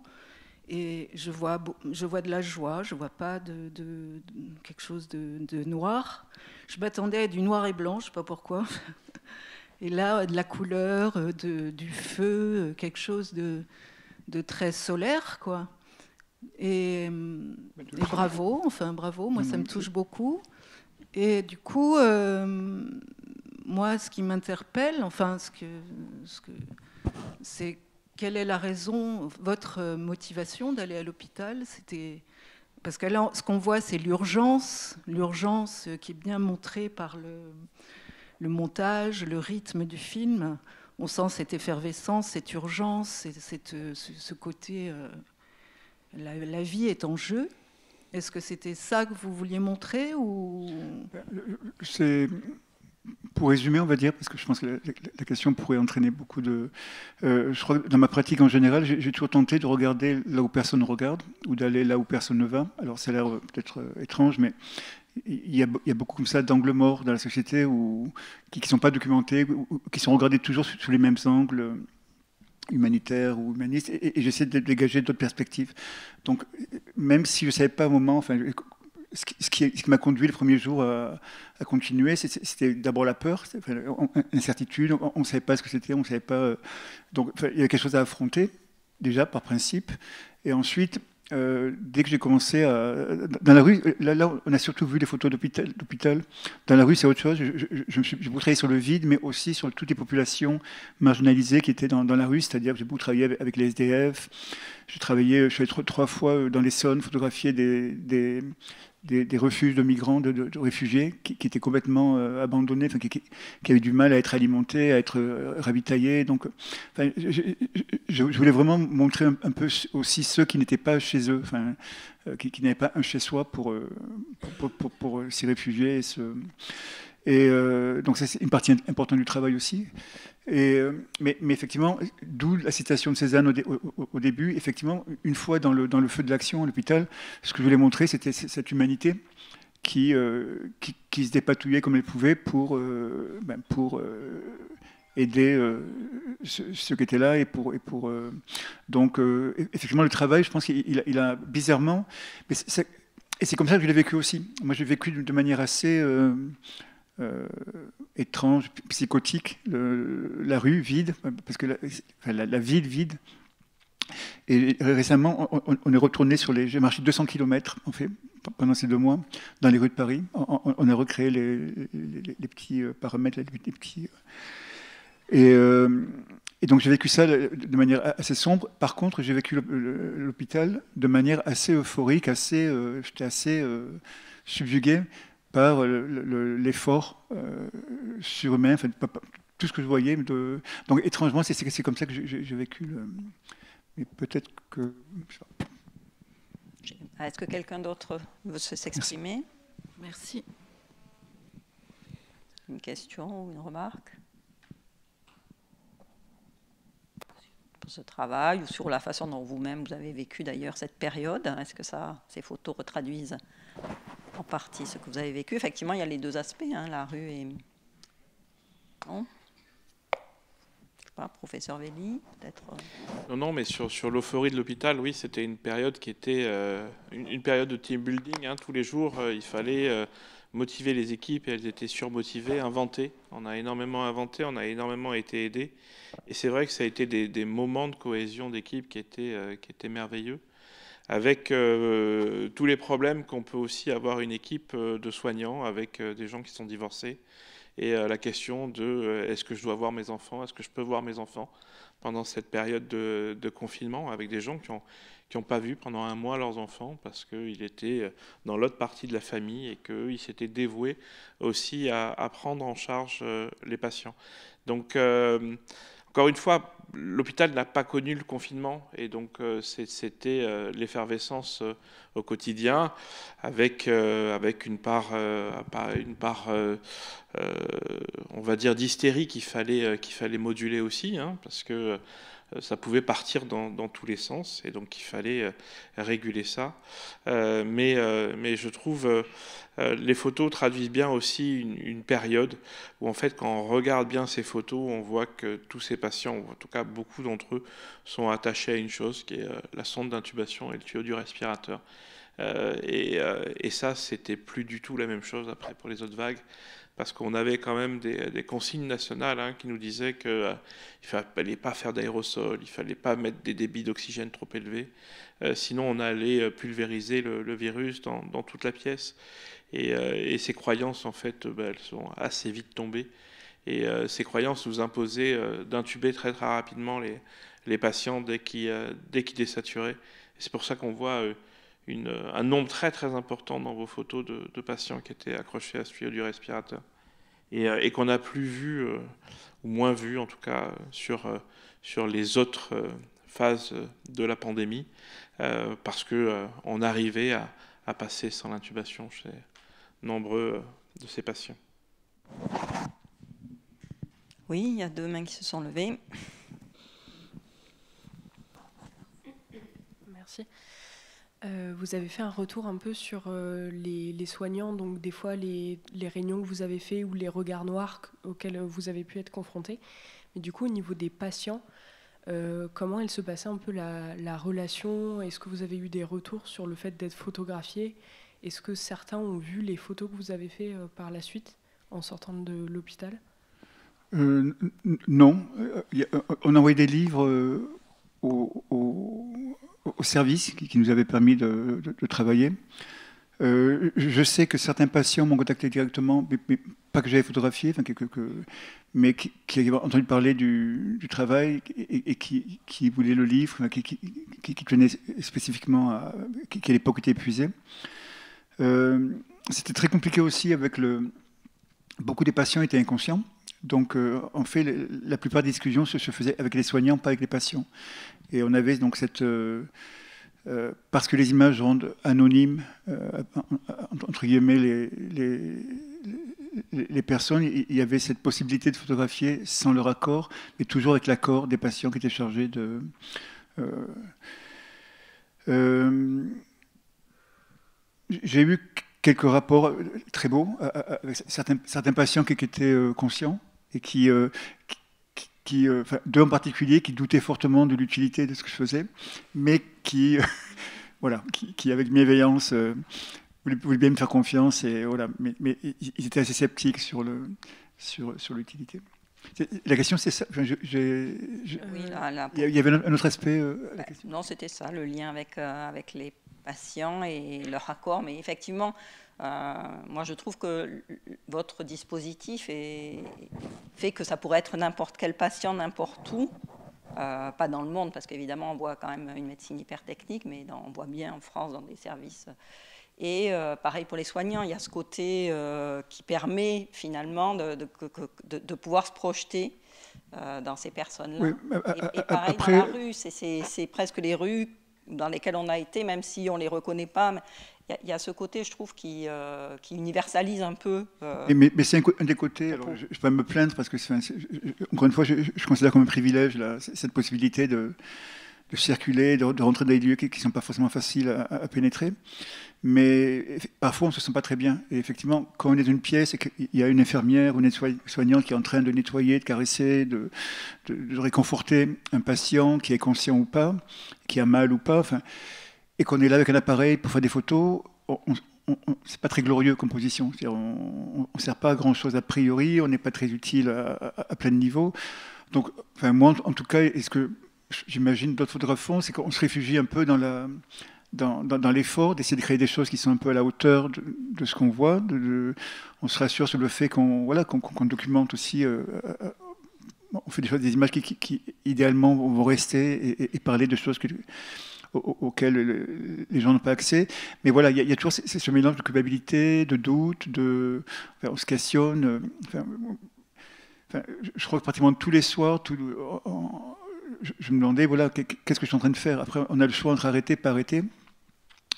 Et je vois de la joie, je ne vois pas de quelque chose de noir. Je m'attendais à du noir et blanc, je ne sais pas pourquoi. Et là, de la couleur, du feu, quelque chose de très solaire, quoi. Et bravo, moi ça me touche beaucoup. Et du coup, moi, ce qui m'interpelle, c'est quelle est la raison, votre motivation d'aller à l'hôpital? Parce que là, ce qu'on voit, c'est l'urgence qui est bien montrée par le montage, le rythme du film. On sent cette effervescence, cette urgence, ce côté, la vie est en jeu. Est-ce que c'était ça que vous vouliez montrer ou... Pour résumer, on va dire, parce que je pense que la question pourrait entraîner beaucoup de... je crois que dans ma pratique en général, j'ai toujours tenté de regarder là où personne ne regarde, ou d'aller là où personne ne va. Alors ça a l'air peut-être étrange, mais il y a beaucoup comme ça d'angles morts dans la société qui ne sont pas documentés, ou qui sont regardés toujours sous les mêmes angles humanitaires ou humanistes, et j'essaie de dégager d'autres perspectives. Donc, même si je ne savais pas au moment... Enfin, ce qui m'a conduit le premier jour à continuer, c'était d'abord la peur, l'incertitude, on ne savait pas ce que c'était, on ne savait pas... donc il y avait quelque chose à affronter, déjà par principe. Et ensuite, dès que j'ai commencé dans la rue, là, on a surtout vu les photos d'hôpital. Dans la rue, c'est autre chose. J'ai beaucoup travaillé sur le vide, mais aussi sur toutes les populations marginalisées qui étaient dans la rue, c'est-à-dire que j'ai beaucoup travaillé avec les SDF. Je suis allé 3 fois dans l'Essonne, photographier des refuges de migrants, de réfugiés qui étaient complètement abandonnés, qui avaient du mal à être alimentés, à être ravitaillés. Donc, je voulais vraiment montrer un peu aussi ceux qui n'étaient pas chez eux, qui n'avaient pas un chez-soi pour s'y réfugier. Et donc, c'est une partie importante du travail aussi. Mais effectivement, d'où la citation de Cézanne au début, effectivement, une fois dans le feu de l'action à l'hôpital, ce que je voulais montrer, c'était cette humanité qui se dépatouillait comme elle pouvait pour aider ceux qui étaient là donc effectivement le travail, je pense qu'il a bizarrement, et c'est comme ça que je l'ai vécu aussi. Moi, j'ai vécu de manière assez étrange, psychotique, la rue vide, parce que la ville vide. Et récemment, on est retourné j'ai marché 200 km en fait, pendant ces 2 mois, dans les rues de Paris. On a recréé les petits paramètres, les petits... Et donc j'ai vécu ça de manière assez sombre. Par contre, j'ai vécu l'hôpital de manière assez euphorique, j'étais assez subjugué par l'effort surhumain, tout ce que je voyais. Donc étrangement, c'est comme ça que j'ai vécu. Mais peut-être que... Est-ce que quelqu'un d'autre veut s'exprimer? Merci. Une question ou une remarque pour ce travail, ou sur la façon dont vous-même vous avez vécu d'ailleurs cette période? Est-ce que ces photos retraduisent en partie ce que vous avez vécu? Effectivement, il y a les 2 aspects, la rue et... Non, je sais pas, professeur Velli, peut-être. Non, mais sur l'euphorie de l'hôpital, oui, c'était une période qui était une période de team building. Tous les jours, il fallait motiver les équipes, et elles étaient surmotivées, inventer. On a énormément inventé, on a énormément été aidés. Et c'est vrai que ça a été des moments de cohésion d'équipe qui étaient merveilleux, avec tous les problèmes qu'on peut aussi avoir une équipe de soignants, avec des gens qui sont divorcés, et la question de est-ce que je dois voir mes enfants, est-ce que je peux voir mes enfants pendant cette période de confinement, avec des gens qui n'ont pas vu pendant 1 mois leurs enfants parce qu'ils étaient dans l'autre partie de la famille et qu'ils s'étaient dévoués aussi à prendre en charge les patients. Donc, encore une fois, l'hôpital n'a pas connu le confinement, et donc c'était l'effervescence au quotidien, avec une part on va dire d'hystérie qu'il fallait moduler aussi, parce que ça pouvait partir dans tous les sens, et donc il fallait réguler ça. Mais je trouve les photos traduisent bien aussi une période où, en fait, quand on regarde bien ces photos, on voit que tous ces patients, ou en tout cas beaucoup d'entre eux, sont attachés à une chose qui est la sonde d'intubation et le tuyau du respirateur. Et ça, c'était plus du tout la même chose après pour les autres vagues, parce qu'on avait quand même des consignes nationales qui nous disaient qu'il ne fallait pas faire d'aérosol, il ne fallait pas mettre des débits d'oxygène trop élevés, sinon on allait pulvériser le virus dans toute la pièce. Et ces croyances, en fait, elles sont assez vite tombées. Et ces croyances nous imposaient d'intuber très très rapidement les patients dès qu'ils désaturaient. C'est pour ça qu'on voit un nombre très très important dans vos photos de patients qui étaient accrochés à ce tuyau du respirateur et qu'on n'a plus vu, ou moins vu en tout cas, sur les autres phases de la pandémie, parce qu'on arrivait à passer sans l'intubation chez nombreux de ces patients. Oui, il y a 2 mains qui se sont levées. Merci. Vous avez fait un retour un peu sur les soignants, donc des fois les réunions que vous avez fait ou les regards noirs auxquels vous avez pu être confrontés. Mais du coup, au niveau des patients, comment elle se passait un peu la relation? Est-ce que vous avez eu des retours sur le fait d'être photographié? Est-ce que certains ont vu les photos que vous avez fait par la suite en sortant de l'hôpital? Non. On a envoyé des livres au service qui nous avait permis de travailler. Je sais que certains patients m'ont contacté directement, mais pas que j'avais photographié, enfin, mais qui avaient entendu parler du travail et qui voulaient le livre, qui tenaient spécifiquement qui à l'époque était épuisé. C'était très compliqué aussi avec beaucoup des patients étaient inconscients. Donc, en fait, la plupart des discussions se faisaient avec les soignants, pas avec les patients. Et on avait donc parce que les images rendent anonymes, entre guillemets, les personnes, il y avait cette possibilité de photographier sans leur accord, mais toujours avec l'accord des patients qui étaient chargés de... J'ai eu quelques rapports très beaux avec certains patients qui étaient conscients et enfin, 2 en particulier qui doutaient fortement de l'utilité de ce que je faisais, mais qui avec bienveillance voulaient bien me faire confiance, et voilà, mais ils étaient assez sceptiques sur l'utilité. La question, c'est ça. Enfin, il y avait un autre aspect à la question. Non, c'était ça, le lien avec les patients et leur accord, mais effectivement, moi je trouve que votre dispositif fait que ça pourrait être n'importe quel patient, n'importe où, pas dans le monde, parce qu'évidemment on voit quand même une médecine hyper technique, mais on voit bien en France dans des services. Et pareil pour les soignants, il y a ce côté qui permet finalement de pouvoir se projeter dans ces personnes-là. Oui, et pareil après... dans la rue, c'est presque les rues dans lesquelles on a été, même si on ne les reconnaît pas. Il y a ce côté, je trouve, qui universalise un peu. Mais c'est un des côtés. Alors, je ne vais pas me plaindre parce que, encore une fois, je considère comme un privilège cette possibilité de circuler, de rentrer dans des lieux qui ne sont pas forcément faciles à pénétrer. Mais parfois, on ne se sent pas très bien. Et effectivement, quand on est dans une pièce et qu'il y a une infirmière ou une soignante qui est en train de nettoyer, de caresser, de réconforter un patient qui est conscient ou pas, qui a mal ou pas, enfin, et qu'on est là avec un appareil pour faire des photos, c'est pas très glorieux comme position. On ne sert pas à grand-chose a priori, on n'est pas très utile à plein niveau. Donc, enfin, moi, en tout cas, est-ce que j'imagine d'autres photographes font, c'est qu'on se réfugie un peu dans l'effort d'essayer de créer des choses qui sont un peu à la hauteur de ce qu'on voit. On se rassure sur le fait qu'on documente aussi. On fait des images qui idéalement vont rester et parler de choses auxquelles les gens n'ont pas accès. Mais voilà, il y a toujours ce mélange de culpabilité, de doute, on se questionne. Je crois que pratiquement tous les soirs, je me demandais, voilà, qu'est-ce que je suis en train de faire? Après, on a le choix entre arrêter et pas arrêter.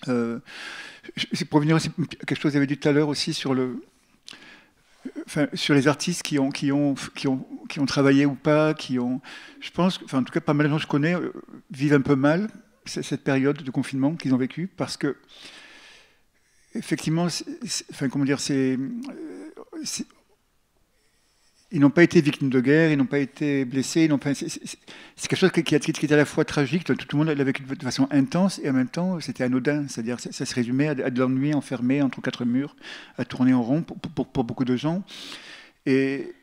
C'est pour venir aussi à quelque chose que vous avez dit tout à l'heure aussi sur les artistes qui ont travaillé ou pas, je pense, en tout cas, pas mal de gens que je connais vivent un peu mal cette période de confinement qu'ils ont vécu, parce que effectivement, ils n'ont pas été victimes de guerre, ils n'ont pas été blessés, c'est quelque chose qui est à la fois tragique, tout le monde l'a vécu de façon intense, et en même temps c'était anodin, c'est-à-dire ça se résumait à de l'ennui enfermé entre 4 murs, à tourner en rond pour beaucoup de gens. Et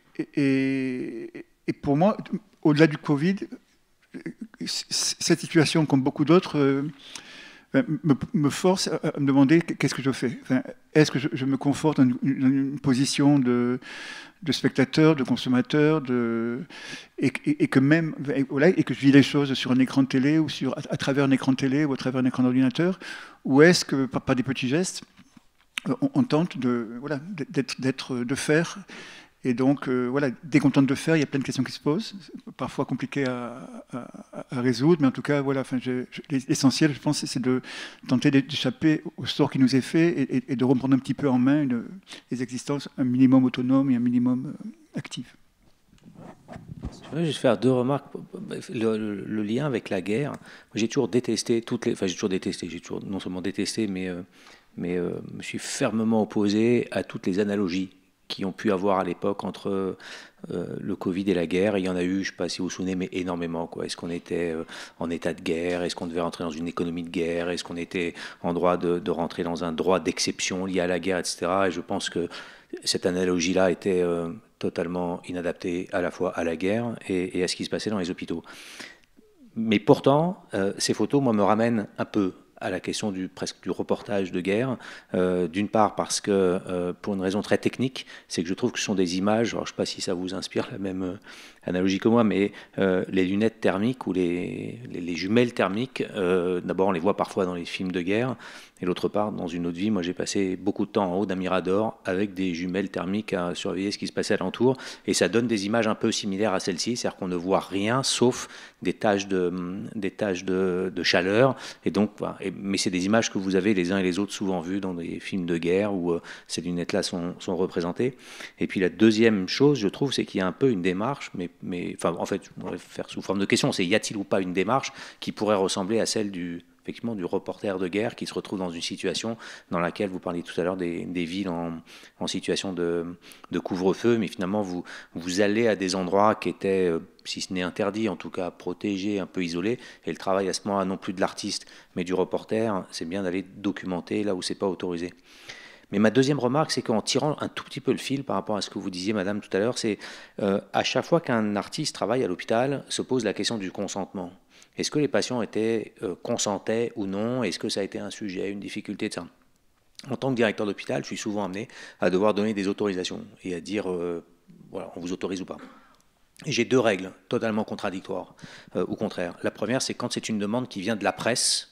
pour moi, au-delà du Covid, cette situation, comme beaucoup d'autres, me force à me demander qu'est-ce que je fais. Enfin, est-ce que je me conforte dans une position de spectateur, de consommateur, et que même, voilà, et que je vis les choses sur un écran de télé ou à travers un écran de télé ou à travers un écran d'ordinateur, ou est-ce que par des petits gestes, on tente de faire. Et donc, voilà, dès qu'on tente de faire, il y a plein de questions qui se posent, parfois compliquées à résoudre, mais en tout cas, voilà, l'essentiel, je pense, c'est de tenter d'échapper au sort qui nous est fait et de reprendre un petit peu en main les existences, un minimum autonome et un minimum actif. Je vais juste faire 2 remarques. Le lien avec la guerre, j'ai toujours détesté j'ai toujours non seulement détesté, mais me suis fermement opposé à toutes les analogies qui ont pu avoir à l'époque entre le Covid et la guerre. Et il y en a eu, je ne sais pas si vous vous souvenez, mais énormément. Est-ce qu'on était en état de guerre? Est-ce qu'on devait rentrer dans une économie de guerre? Est-ce qu'on était en droit de rentrer dans un droit d'exception lié à la guerre, etc. Et je pense que cette analogie-là était totalement inadaptée à la fois à la guerre et à ce qui se passait dans les hôpitaux. Mais pourtant, ces photos, moi, me ramènent un peu à la question presque du reportage de guerre. D'une part parce que, pour une raison très technique, c'est que je trouve que ce sont des images, alors je ne sais pas si ça vous inspire la même analogie que moi, mais les lunettes thermiques ou les jumelles thermiques, d'abord on les voit parfois dans les films de guerre, et d'autre part, dans une autre vie, moi j'ai passé beaucoup de temps en haut d'un mirador avec des jumelles thermiques à surveiller ce qui se passait alentour, et ça donne des images un peu similaires à celle-ci, c'est-à-dire qu'on ne voit rien sauf des taches de chaleur, et donc, voilà. Mais c'est des images que vous avez les uns et les autres souvent vues dans des films de guerre où ces lunettes-là sont représentées. Et puis la deuxième chose, je trouve, c'est qu'il y a un peu une démarche, en fait, je voudrais faire sous forme de question, c'est y a-t-il ou pas une démarche qui pourrait ressembler à celle effectivement du reporter de guerre qui se retrouve dans une situation dans laquelle vous parliez tout à l'heure des villes en situation de couvre-feu, mais finalement vous allez à des endroits qui étaient, si ce n'est interdit, en tout cas protégés, un peu isolés, et le travail à ce moment-là non plus de l'artiste, mais du reporter, c'est bien d'aller documenter là où c'est pas autorisé. Mais ma deuxième remarque, c'est qu'en tirant un tout petit peu le fil par rapport à ce que vous disiez, madame, tout à l'heure, c'est à chaque fois qu'un artiste travaille à l'hôpital, se pose la question du consentement. Est-ce que les patients consentaient ou non? Est-ce que ça a été un sujet, une difficulté de ça? En tant que directeur d'hôpital, je suis souvent amené à devoir donner des autorisations et à dire, voilà, on vous autorise ou pas. Et j'ai 2 règles totalement contradictoires ou contraires. La première, c'est quand c'est une demande qui vient de la presse,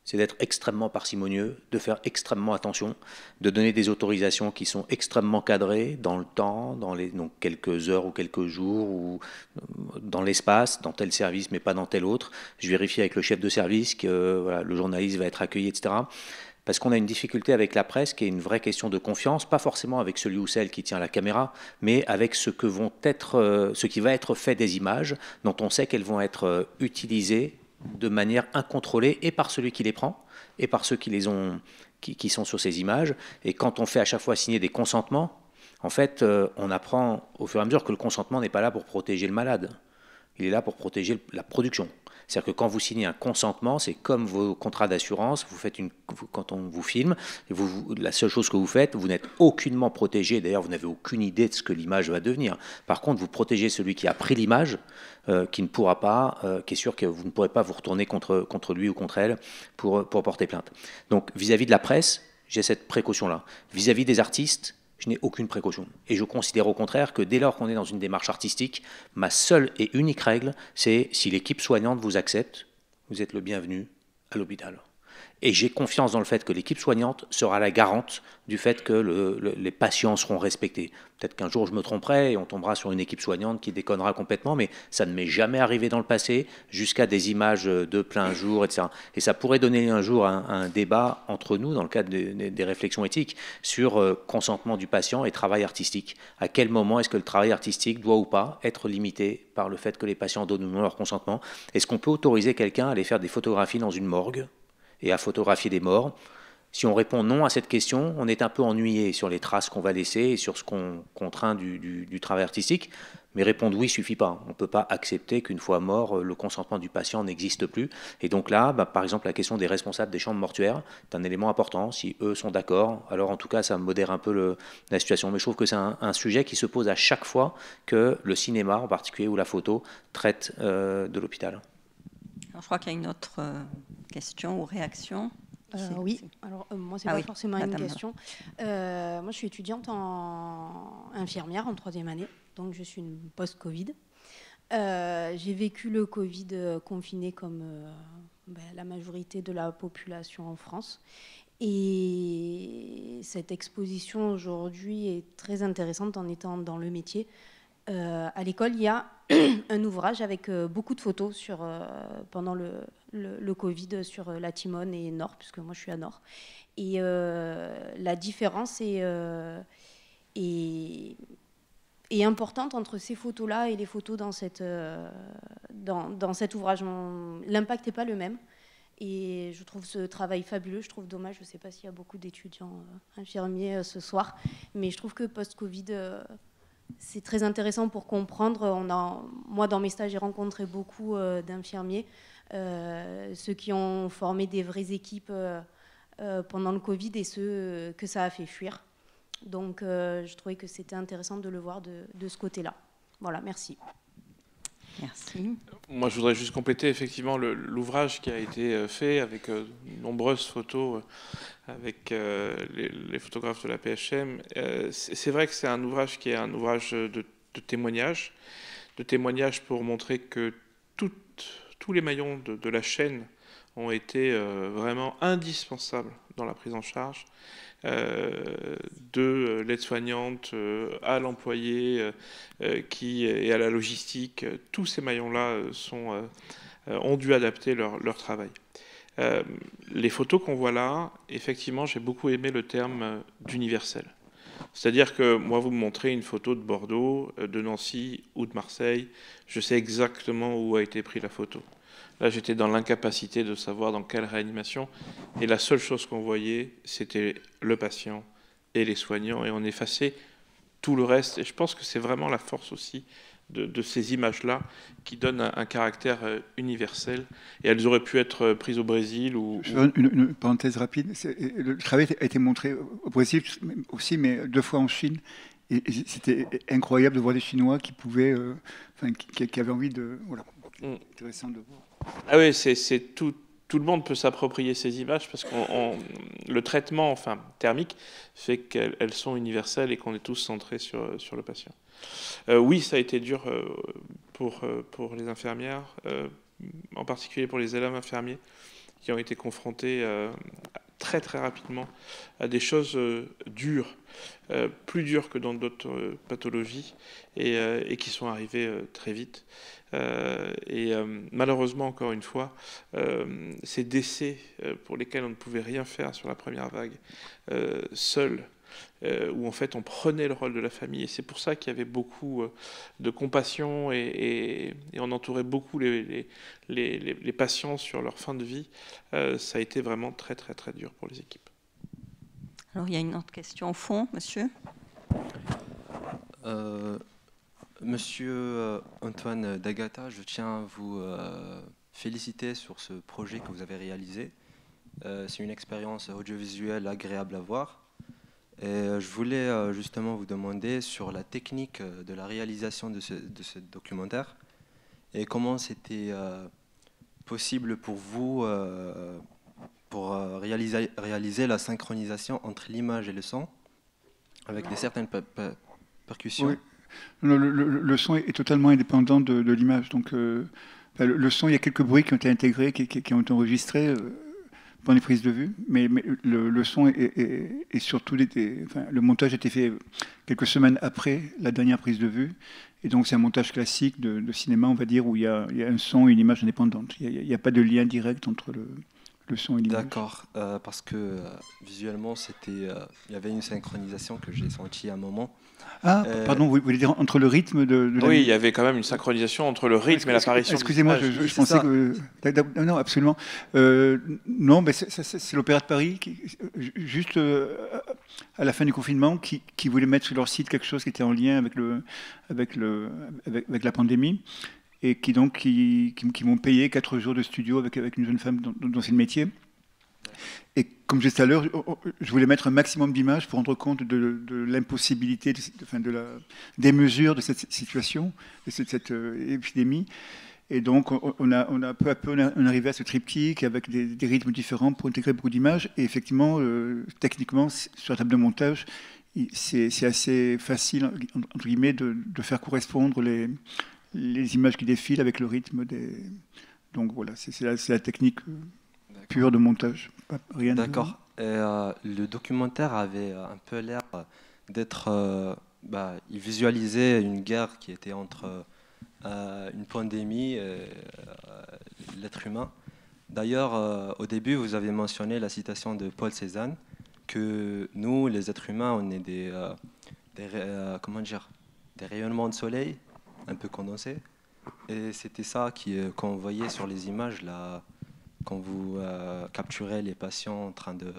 c'est d'être extrêmement parcimonieux, de faire extrêmement attention, de donner des autorisations qui sont extrêmement cadrées dans le temps, donc quelques heures ou quelques jours, ou dans l'espace, dans tel service mais pas dans tel autre. Je vérifie avec le chef de service que voilà, le journaliste va être accueilli, etc. Parce qu'on a une difficulté avec la presse qui est une vraie question de confiance, pas forcément avec celui ou celle qui tient la caméra, mais avec ce qui va être fait des images, dont on sait qu'elles vont être utilisées de manière incontrôlée et par celui qui les prend et par ceux qui sont sur ces images. Et quand on fait à chaque fois signer des consentements, en fait, on apprend au fur et à mesure que le consentement n'est pas là pour protéger le malade. Il est là pour protéger la production. C'est-à-dire que quand vous signez un consentement, c'est comme vos contrats d'assurance, quand on vous filme, la seule chose que vous faites, vous n'êtes aucunement protégé, d'ailleurs vous n'avez aucune idée de ce que l'image va devenir. Par contre, vous protégez celui qui a pris l'image, qui ne pourra pas, qui est sûr que vous ne pourrez pas vous retourner contre lui ou contre elle pour porter plainte. Donc vis-à-vis de la presse, j'ai cette précaution-là. Vis-à-vis des artistes, je n'ai aucune précaution. Et je considère au contraire que dès lors qu'on est dans une démarche artistique, ma seule et unique règle, c'est si l'équipe soignante vous accepte, vous êtes le bienvenu à l'hôpital. Et j'ai confiance dans le fait que l'équipe soignante sera la garante du fait que les patients seront respectés. Peut-être qu'un jour je me tromperai et on tombera sur une équipe soignante qui déconnera complètement, mais ça ne m'est jamais arrivé dans le passé, jusqu'à des images de plein jour, etc. Et ça pourrait donner un jour un débat entre nous, dans le cadre des réflexions éthiques, sur consentement du patient et travail artistique. À quel moment est-ce que le travail artistique doit ou pas être limité par le fait que les patients donnent ou non leur consentement? Est-ce qu'on peut autoriser quelqu'un à aller faire des photographies dans une morgue et à photographier des morts? Si on répond non à cette question, on est un peu ennuyé sur les traces qu'on va laisser et sur ce qu'on contraint du travail artistique. Mais répondre oui ne suffit pas. On ne peut pas accepter qu'une fois mort, le consentement du patient n'existe plus. Et donc là, par exemple, la question des responsables des chambres mortuaires est un élément important. Si eux sont d'accord, alors en tout cas, ça modère un peu la situation. Mais je trouve que c'est un sujet qui se pose à chaque fois que le cinéma, en particulier, ou la photo, traite de l'hôpital. Alors, je crois qu'il y a une autre question ou réaction. Oui, alors moi, c'est pas forcément une question. Moi, je suis étudiante en infirmière en 3e année, donc je suis une post-Covid. J'ai vécu le Covid confiné comme la majorité de la population en France. Et cette exposition aujourd'hui est très intéressante en étant dans le métier. À l'école, il y a un ouvrage avec beaucoup de photos pendant le Covid sur la Timone et Nord, puisque moi je suis à Nord. Et la différence est importante entre ces photos-là et les photos dans cet ouvrage. L'impact n'est pas le même. Et je trouve ce travail fabuleux. Je trouve dommage, je ne sais pas s'il y a beaucoup d'étudiants infirmiers ce soir, mais je trouve que post-Covid, c'est très intéressant pour comprendre. Moi, dans mes stages, j'ai rencontré beaucoup d'infirmiers, ceux qui ont formé des vraies équipes pendant le Covid et ceux que ça a fait fuir. Donc, je trouvais que c'était intéressant de le voir de ce côté-là. Voilà, merci. Merci. Moi, je voudrais juste compléter effectivement l'ouvrage qui a été fait avec de nombreuses photos avec les photographes de la PHM. C'est vrai que c'est un ouvrage qui est un ouvrage de témoignages pour montrer que tous les maillons de la chaîne ont été vraiment indispensables dans la prise en charge. De l'aide-soignante à l'employé et à la logistique, tous ces maillons-là ont dû adapter leur travail. Les photos qu'on voit là, effectivement, j'ai beaucoup aimé le terme d'universel. C'est-à-dire que moi, vous me montrez une photo de Bordeaux, de Nancy ou de Marseille, je sais exactement où a été prise la photo. Là, j'étais dans l'incapacité de savoir dans quelle réanimation. Et la seule chose qu'on voyait, c'était le patient et les soignants. Et on effaçait tout le reste. Et je pense que c'est vraiment la force aussi de ces images-là qui donnent un caractère universel. Et elles auraient pu être prises au Brésil. Je donne une parenthèse rapide. Le travail a été montré au Brésil aussi, mais 2 fois en Chine. Et c'était incroyable de voir des Chinois qui pouvaient, qui avaient envie de... Voilà, intéressant de voir. Ah oui, c'est tout le monde peut s'approprier ces images parce que le traitement thermique fait qu'elles sont universelles et qu'on est tous centrés sur le patient. Oui, ça a été dur pour les infirmières, en particulier pour les élèves infirmiers qui ont été confrontés très très rapidement à des choses dures, plus dures que dans d'autres pathologies et qui sont arrivées très vite. Malheureusement, encore une fois, ces décès pour lesquels on ne pouvait rien faire sur la première vague, seuls, où en fait on prenait le rôle de la famille. Et c'est pour ça qu'il y avait beaucoup de compassion et on entourait beaucoup les patients sur leur fin de vie. Ça a été vraiment très très très dur pour les équipes. Alors il y a une autre question au fond, monsieur. Monsieur Antoine D'Agata, je tiens à vous féliciter sur ce projet que vous avez réalisé. C'est une expérience audiovisuelle agréable à voir. Et je voulais justement vous demander sur la technique de la réalisation de ce documentaire et comment c'était possible pour vous pour réaliser la synchronisation entre l'image et le son avec certaines percussions. Oui. Le son est totalement indépendant de l'image. Donc, le son, il y a quelques bruits qui ont été intégrés, qui ont été enregistrés pendant les prises de vue, mais le son est surtout... le montage a été fait quelques semaines après la dernière prise de vue. Et donc, c'est un montage classique de cinéma, on va dire, où il y a un son et une image indépendante. Il n'y a pas de lien direct entre le son et l'image. D'accord, parce que visuellement, il y avait une synchronisation que j'ai sentie à un moment. Ah, pardon, vous voulez dire entre le rythme de la... Oui, il y avait quand même une synchronisation entre le rythme et l'apparition. Excusez-moi, je pensais que... Non, absolument. Non, mais c'est l'Opéra de Paris, juste à la fin du confinement, qui voulait mettre sur leur site quelque chose qui était en lien avec la pandémie, et qui m'ont payé 4 jours de studio avec une jeune femme dont c'est le métier. Et comme je disais tout à l'heure, je voulais mettre un maximum d'images pour rendre compte de l'impossibilité, des mesures de cette situation, de cette épidémie. Et donc, on a peu à peu, on est arrivé à ce triptyque avec des rythmes différents pour intégrer beaucoup d'images. Et effectivement, techniquement, sur la table de montage, c'est assez facile, entre guillemets, de faire correspondre les images qui défilent avec le rythme des... Donc voilà, c'est la technique pure de montage. D'accord. Le documentaire avait un peu l'air d'être... il visualisait une guerre qui était entre une pandémie et l'être humain. D'ailleurs, au début, vous avez mentionné la citation de Paul Cézanne, que nous, les êtres humains, on est des rayonnements de soleil, un peu condensés. Et c'était ça qu'on voyait sur les images, là, quand vous capturez les patients en train de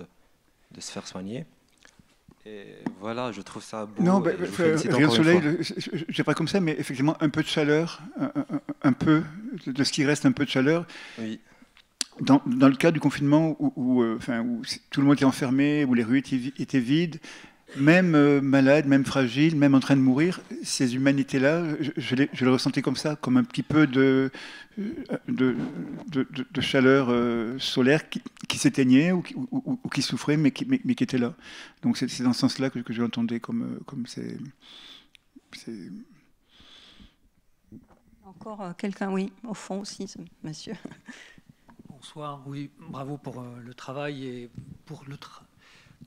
se faire soigner. Et voilà, je trouve ça beau. Non, rayon de soleil, je n'ai pas comme ça, mais effectivement, un peu de chaleur, un peu de ce qui reste, un peu de chaleur. Oui. Dans le cas du confinement où tout le monde était enfermé, où les rues étaient vides, même malades, même fragiles, même en train de mourir, ces humanités-là, je le ressentais comme ça, comme un petit peu de chaleur solaire qui s'éteignait ou qui souffrait, mais qui était là. Donc c'est dans ce sens-là que je l'entendais comme c'est... Encore quelqu'un, oui, au fond aussi, monsieur. Bonsoir, oui, bravo pour le travail et pour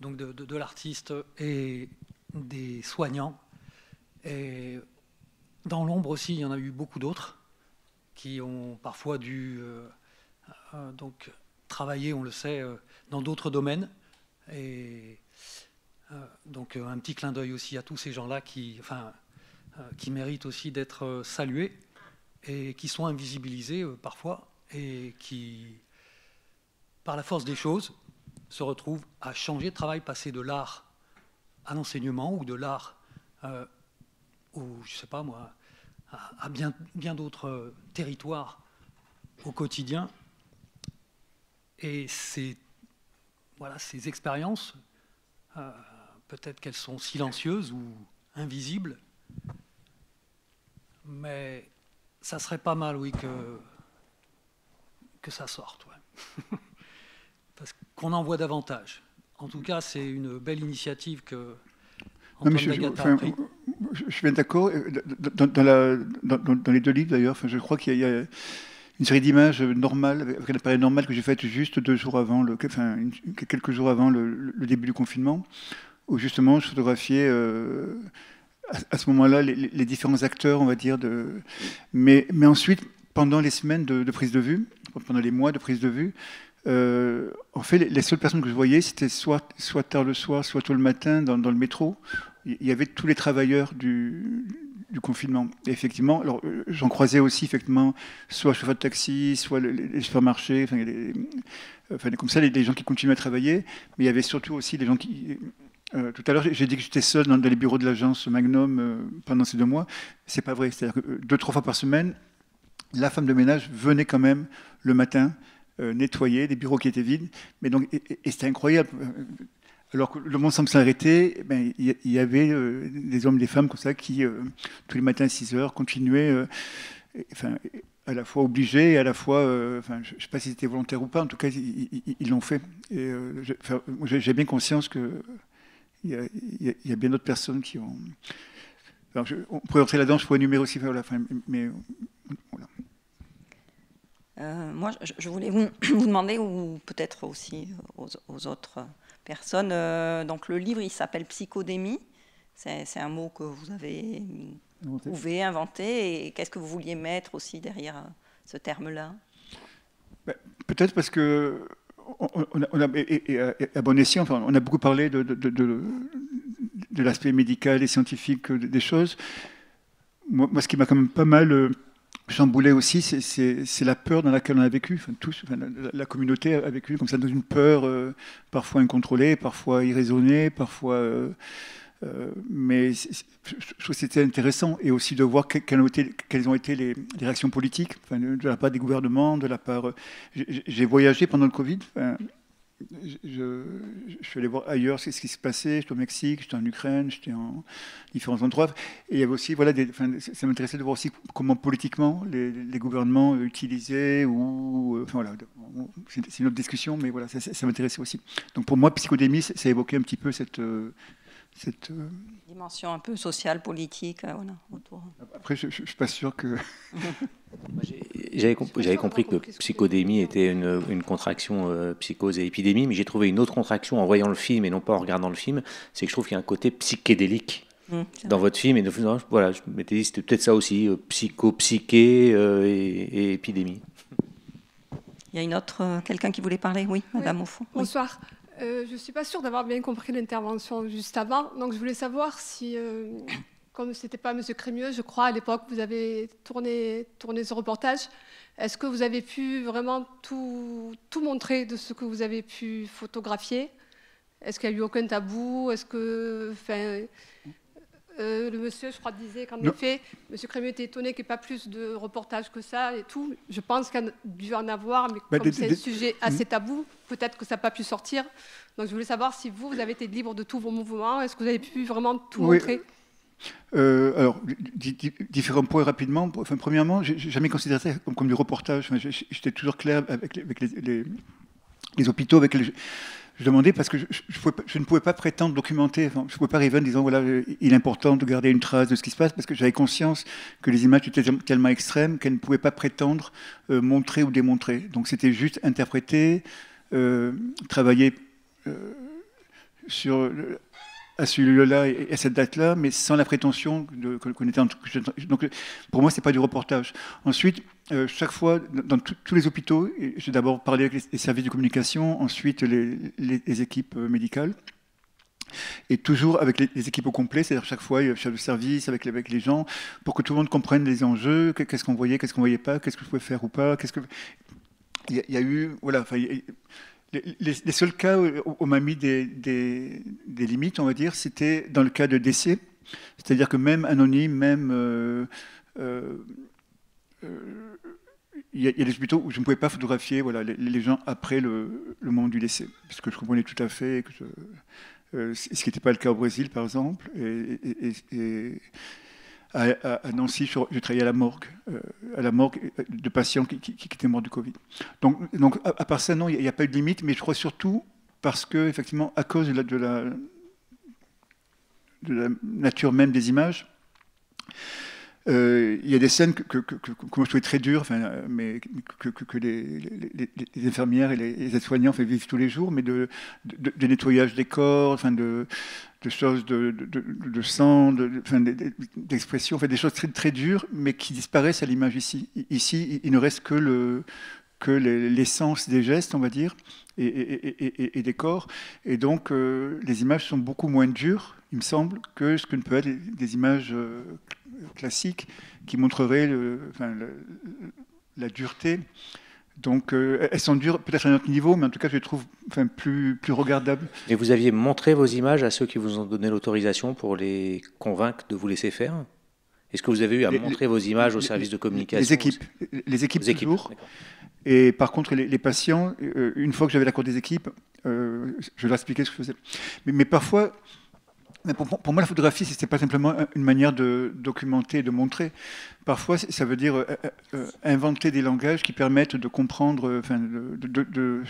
donc de l'artiste et des soignants. Et dans l'ombre aussi, il y en a eu beaucoup d'autres qui ont parfois dû donc travailler, on le sait, dans d'autres domaines. Et donc un petit clin d'œil aussi à tous ces gens-là qui méritent aussi d'être salués et qui sont invisibilisés parfois et qui, par la force des choses, se retrouvent à changer de travail, passer de l'art à l'enseignement ou de l'art je sais pas moi, à bien d'autres territoires au quotidien. Et ces expériences, peut-être qu'elles sont silencieuses ou invisibles, mais ça serait pas mal, oui, que ça sorte. Ouais. Parce qu'on en voit davantage. En tout cas, c'est une belle initiative que Antoine Nagata a pris. Je suis bien d'accord. Dans les deux livres, d'ailleurs, je crois qu'il y a une série d'images normales, avec un appareil normal que j'ai fait juste quelques jours avant le début du confinement, où justement je photographiais à ce moment-là les différents acteurs, on va dire. Mais ensuite, pendant les semaines de prise de vue, pendant les mois de prise de vue, en fait, les seules personnes que je voyais, c'était soit tard le soir, soit tôt le matin dans le métro. Il y avait tous les travailleurs du confinement. Et effectivement, alors j'en croisais aussi effectivement, soit chauffeurs de taxi, soit les supermarchés, comme ça, les gens qui continuaient à travailler. Mais il y avait surtout aussi des gens qui... tout à l'heure, j'ai dit que j'étais seul dans les bureaux de l'agence Magnum pendant ces 2 mois. C'est pas vrai. C'est-à-dire que 2-3 fois par semaine, la femme de ménage venait quand même le matin nettoyer des bureaux qui étaient vides. Mais donc, et c'était incroyable. Alors que le monde semble s'arrêter, il y avait des hommes et des femmes comme ça qui, tous les matins à 6 heures, continuaient, à la fois obligés et à la fois, je ne sais pas si c'était volontaire ou pas, en tout cas, ils l'ont fait. Et j'ai bien conscience qu'il y a bien d'autres personnes qui ont... Alors, on pourrait entrer là-dedans, je pourrais énumérer aussi, mais voilà. Moi, je voulais vous demander, ou peut-être aussi aux autres personnes, donc le livre, il s'appelle Psychodémie. C'est un mot que vous avez trouvé, inventé. Et qu'est-ce que vous vouliez mettre aussi derrière ce terme-là? Peut-être parce que, à bon escient, on a beaucoup parlé de l'aspect médical et scientifique des choses. Moi, ce qui m'a quand même pas mal... chamboulé aussi, c'est la peur dans laquelle on a vécu. La communauté a vécu comme ça, dans une peur parfois incontrôlée, parfois irraisonnée, parfois... mais je trouve que c'était intéressant. Et aussi de voir quelles ont été les réactions politiques, de la part des gouvernements, de la part... J'ai voyagé pendant le Covid. je suis allé voir ailleurs ce qui se passait. J'étais au Mexique, j'étais en Ukraine, j'étais en différents endroits. Et il y avait aussi, voilà, ça m'intéressait de voir aussi comment politiquement les gouvernements utilisaient enfin voilà, c'est une autre discussion, mais voilà, ça m'intéressait aussi. Donc pour moi, psychodémie, ça évoquait un petit peu cette dimension un peu sociale, politique, voilà, autour. Après, je suis pas sûr que. J'avais compris que psychodémie était une contraction psychose et épidémie, mais j'ai trouvé une autre contraction en voyant le film et non pas en regardant le film. C'est que je trouve qu'il y a un côté psychédélique dans votre film. Et voilà, je m'étais dit c'était peut-être ça aussi, psyché et épidémie. Il y a une autre, quelqu'un qui voulait parler? Oui, madame, au fond. Bonsoir. Je ne suis pas sûre d'avoir bien compris l'intervention juste avant, donc je voulais savoir si, comme ce n'était pas M. Crémieux, je crois, à l'époque, vous avez tourné ce reportage, est-ce que vous avez pu vraiment tout montrer de ce que vous avez pu photographier? Est-ce qu'il n'y a eu aucun tabou? Est-ce que... le monsieur, je crois, disait qu'en effet, M. Crémieux était étonné qu'il n'y ait pas plus de reportages que ça et tout. Je pense qu'il y a dû en avoir, mais comme c'est un sujet assez tabou, peut-être que ça n'a pas pu sortir. Donc je voulais savoir si vous avez été libre de tous vos mouvements. Est-ce que vous avez pu vraiment tout montrer? Alors, différents points rapidement. Enfin, premièrement, je n'ai jamais considéré ça comme du reportage. Enfin, j'étais toujours clair avec les hôpitaux, avec les... Je demandais parce que je ne pouvais pas prétendre documenter, enfin, je ne pouvais pas arriver en disant voilà, il est important de garder une trace de ce qui se passe, parce que j'avais conscience que les images étaient tellement extrêmes qu'elles ne pouvaient pas prétendre montrer ou démontrer. Donc c'était juste interpréter, travailler à ce lieu-là et à cette date-là, mais sans la prétention qu'on était donc pour moi, ce n'est pas du reportage. Ensuite, chaque fois, dans tous les hôpitaux, j'ai d'abord parlé avec les services de communication, ensuite les équipes médicales, et toujours avec les équipes au complet, c'est-à-dire chaque fois, chef de service, avec les gens, pour que tout le monde comprenne les enjeux, qu'est-ce qu'on voyait, qu'est-ce qu'on ne voyait pas, qu'est-ce que je pouvais faire ou pas. Il y a eu... Voilà, les seuls cas où on m'a mis des limites, on va dire, c'était dans le cas de décès. C'est-à-dire que même anonyme, même... il y a des hôpitaux où je ne pouvais pas photographier voilà, les gens après le moment du décès, parce que je comprenais tout à fait que ce qui n'était pas le cas au Brésil, par exemple. Et à Nancy, je travaillais à la morgue de patients qui étaient morts du Covid. Donc à part ça, non, il n'y a pas eu de limite, mais je crois surtout parce que, effectivement, à cause de la nature même des images, il y a des scènes que moi je trouvais très dures, mais que les infirmières et les aides-soignants vivent tous les jours, mais de nettoyage des corps, de choses de sang, d'expression, des choses très, très dures, mais qui disparaissent à l'image ici. Ici, il ne reste que l'essence des gestes, on va dire, et des corps. Et donc, les images sont beaucoup moins dures, il me semble, que ce que ne peut être des images classiques qui montreraient la dureté. Donc, elles sont dures peut-être à un autre niveau, mais en tout cas, je les trouve plus regardables. Et vous aviez montré vos images à ceux qui vous ont donné l'autorisation pour les convaincre de vous laisser faire? Est-ce que vous avez eu à montrer vos images au service de communication? Les équipes toujours. Et par contre, les patients, une fois que j'avais l'accord des équipes, je leur expliquais ce que je faisais. Mais parfois... Mais pour moi, la photographie, ce n'était pas simplement une manière de documenter et de montrer. Parfois, ça veut dire inventer des langages qui permettent de comprendre, de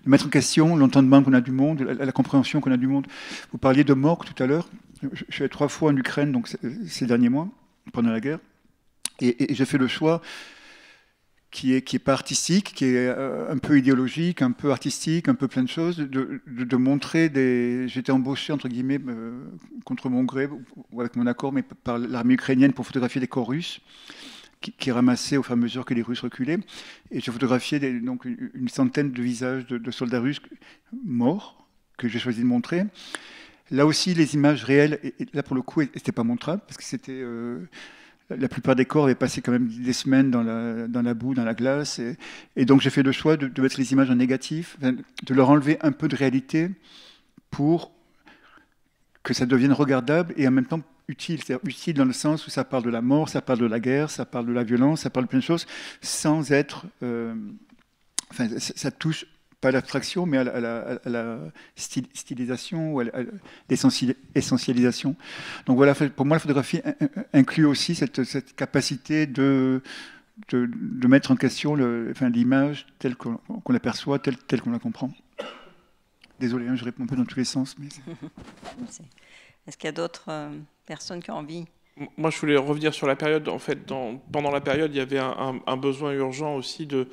mettre en question l'entendement qu'on a du monde, la compréhension qu'on a du monde. Vous parliez de morgue tout à l'heure. Je suis allé 3 fois en Ukraine donc, ces derniers mois, pendant la guerre. Et j'ai fait le choix qui est pas artistique, qui est un peu idéologique, un peu artistique, un peu plein de choses, de montrer des... J'étais embauché, entre guillemets, contre mon gré, ou avec mon accord, mais par l'armée ukrainienne pour photographier des corps russes, qui ramassaient au fur et à mesure que les Russes reculaient. Et j'ai photographié donc une centaine de visages de soldats russes morts, que j'ai choisi de montrer. Là aussi, les images réelles, et là pour le coup, n'étaient pas montrables, parce que c'était... La plupart des corps avaient passé quand même des semaines dans la boue, dans la glace. Et donc j'ai fait le choix de mettre les images en négatif, de leur enlever un peu de réalité pour que ça devienne regardable et en même temps utile. C'est-à-dire utile dans le sens où ça parle de la mort, ça parle de la guerre, ça parle de la violence, ça parle de plein de choses, sans être... ça touche pas à l'abstraction, mais à la stylisation ou à l'essentialisation. Donc voilà, pour moi, la photographie inclut aussi cette capacité de mettre en question l'image telle qu'on l'aperçoit, telle qu'on la comprend. Désolé, je réponds un peu dans tous les sens. Mais... Est-ce qu'il y a d'autres personnes qui ont envie? Moi, je voulais revenir sur la période. En fait, pendant la période, il y avait un besoin urgent aussi de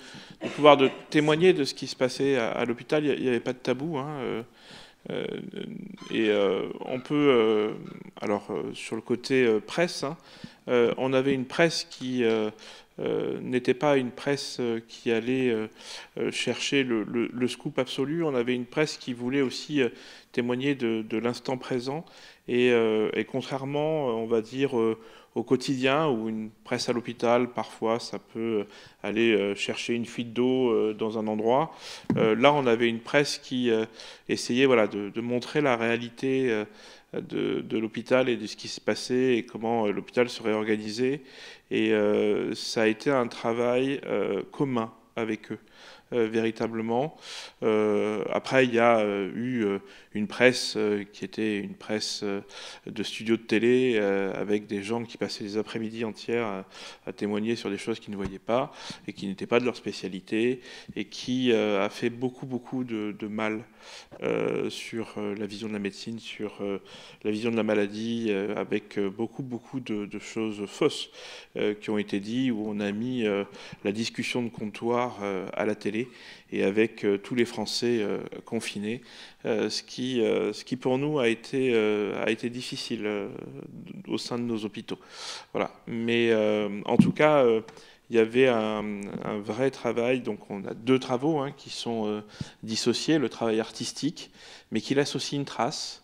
pouvoir témoigner de ce qui se passait à l'hôpital. Il n'y avait pas de tabou. Hein, on peut, sur le côté presse, hein, on avait une presse qui n'était pas une presse qui allait chercher le scoop absolu. On avait une presse qui voulait aussi témoigner de l'instant présent. Et contrairement, on va dire, au quotidien, où une presse à l'hôpital, parfois, ça peut aller chercher une fuite d'eau dans un endroit. Là, on avait une presse qui essayait de montrer la réalité de l'hôpital et de ce qui se passait et comment l'hôpital se réorganisait. Et ça a été un travail commun avec eux. Véritablement. Après, il y a eu une presse qui était une presse de studio de télé avec des gens qui passaient des après-midi entières à témoigner sur des choses qu'ils ne voyaient pas et qui n'étaient pas de leur spécialité et qui a fait beaucoup de mal sur la vision de la médecine, sur la vision de la maladie, avec beaucoup de choses fausses qui ont été dites, où on a mis la discussion de comptoir à la télé et avec tous les Français confinés, ce qui pour nous a été difficile au sein de nos hôpitaux. Voilà. Mais en tout cas, il y avait un vrai travail. Donc on a deux travaux hein, qui sont dissociés, le travail artistique, mais qui laisse aussi une trace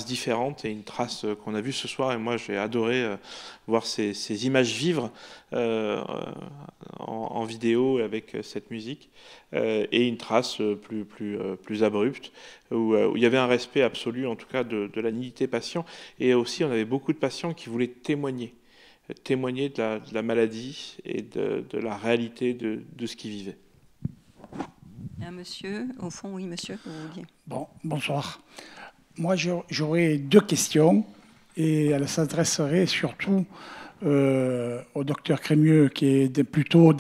différente et une trace qu'on a vue ce soir. Et moi, j'ai adoré voir ces images vivre en vidéo avec cette musique et une trace plus abrupte où il y avait un respect absolu, en tout cas, de la dignité patient. Et aussi, on avait beaucoup de patients qui voulaient témoigner de la maladie et de la réalité de ce qu'ils vivaient. Un monsieur, au fond, oui, monsieur, vous vouliez. Bon, bonsoir. Moi, j'aurais deux questions et elles s'adresseraient surtout au docteur Crémieux, qui est plutôt...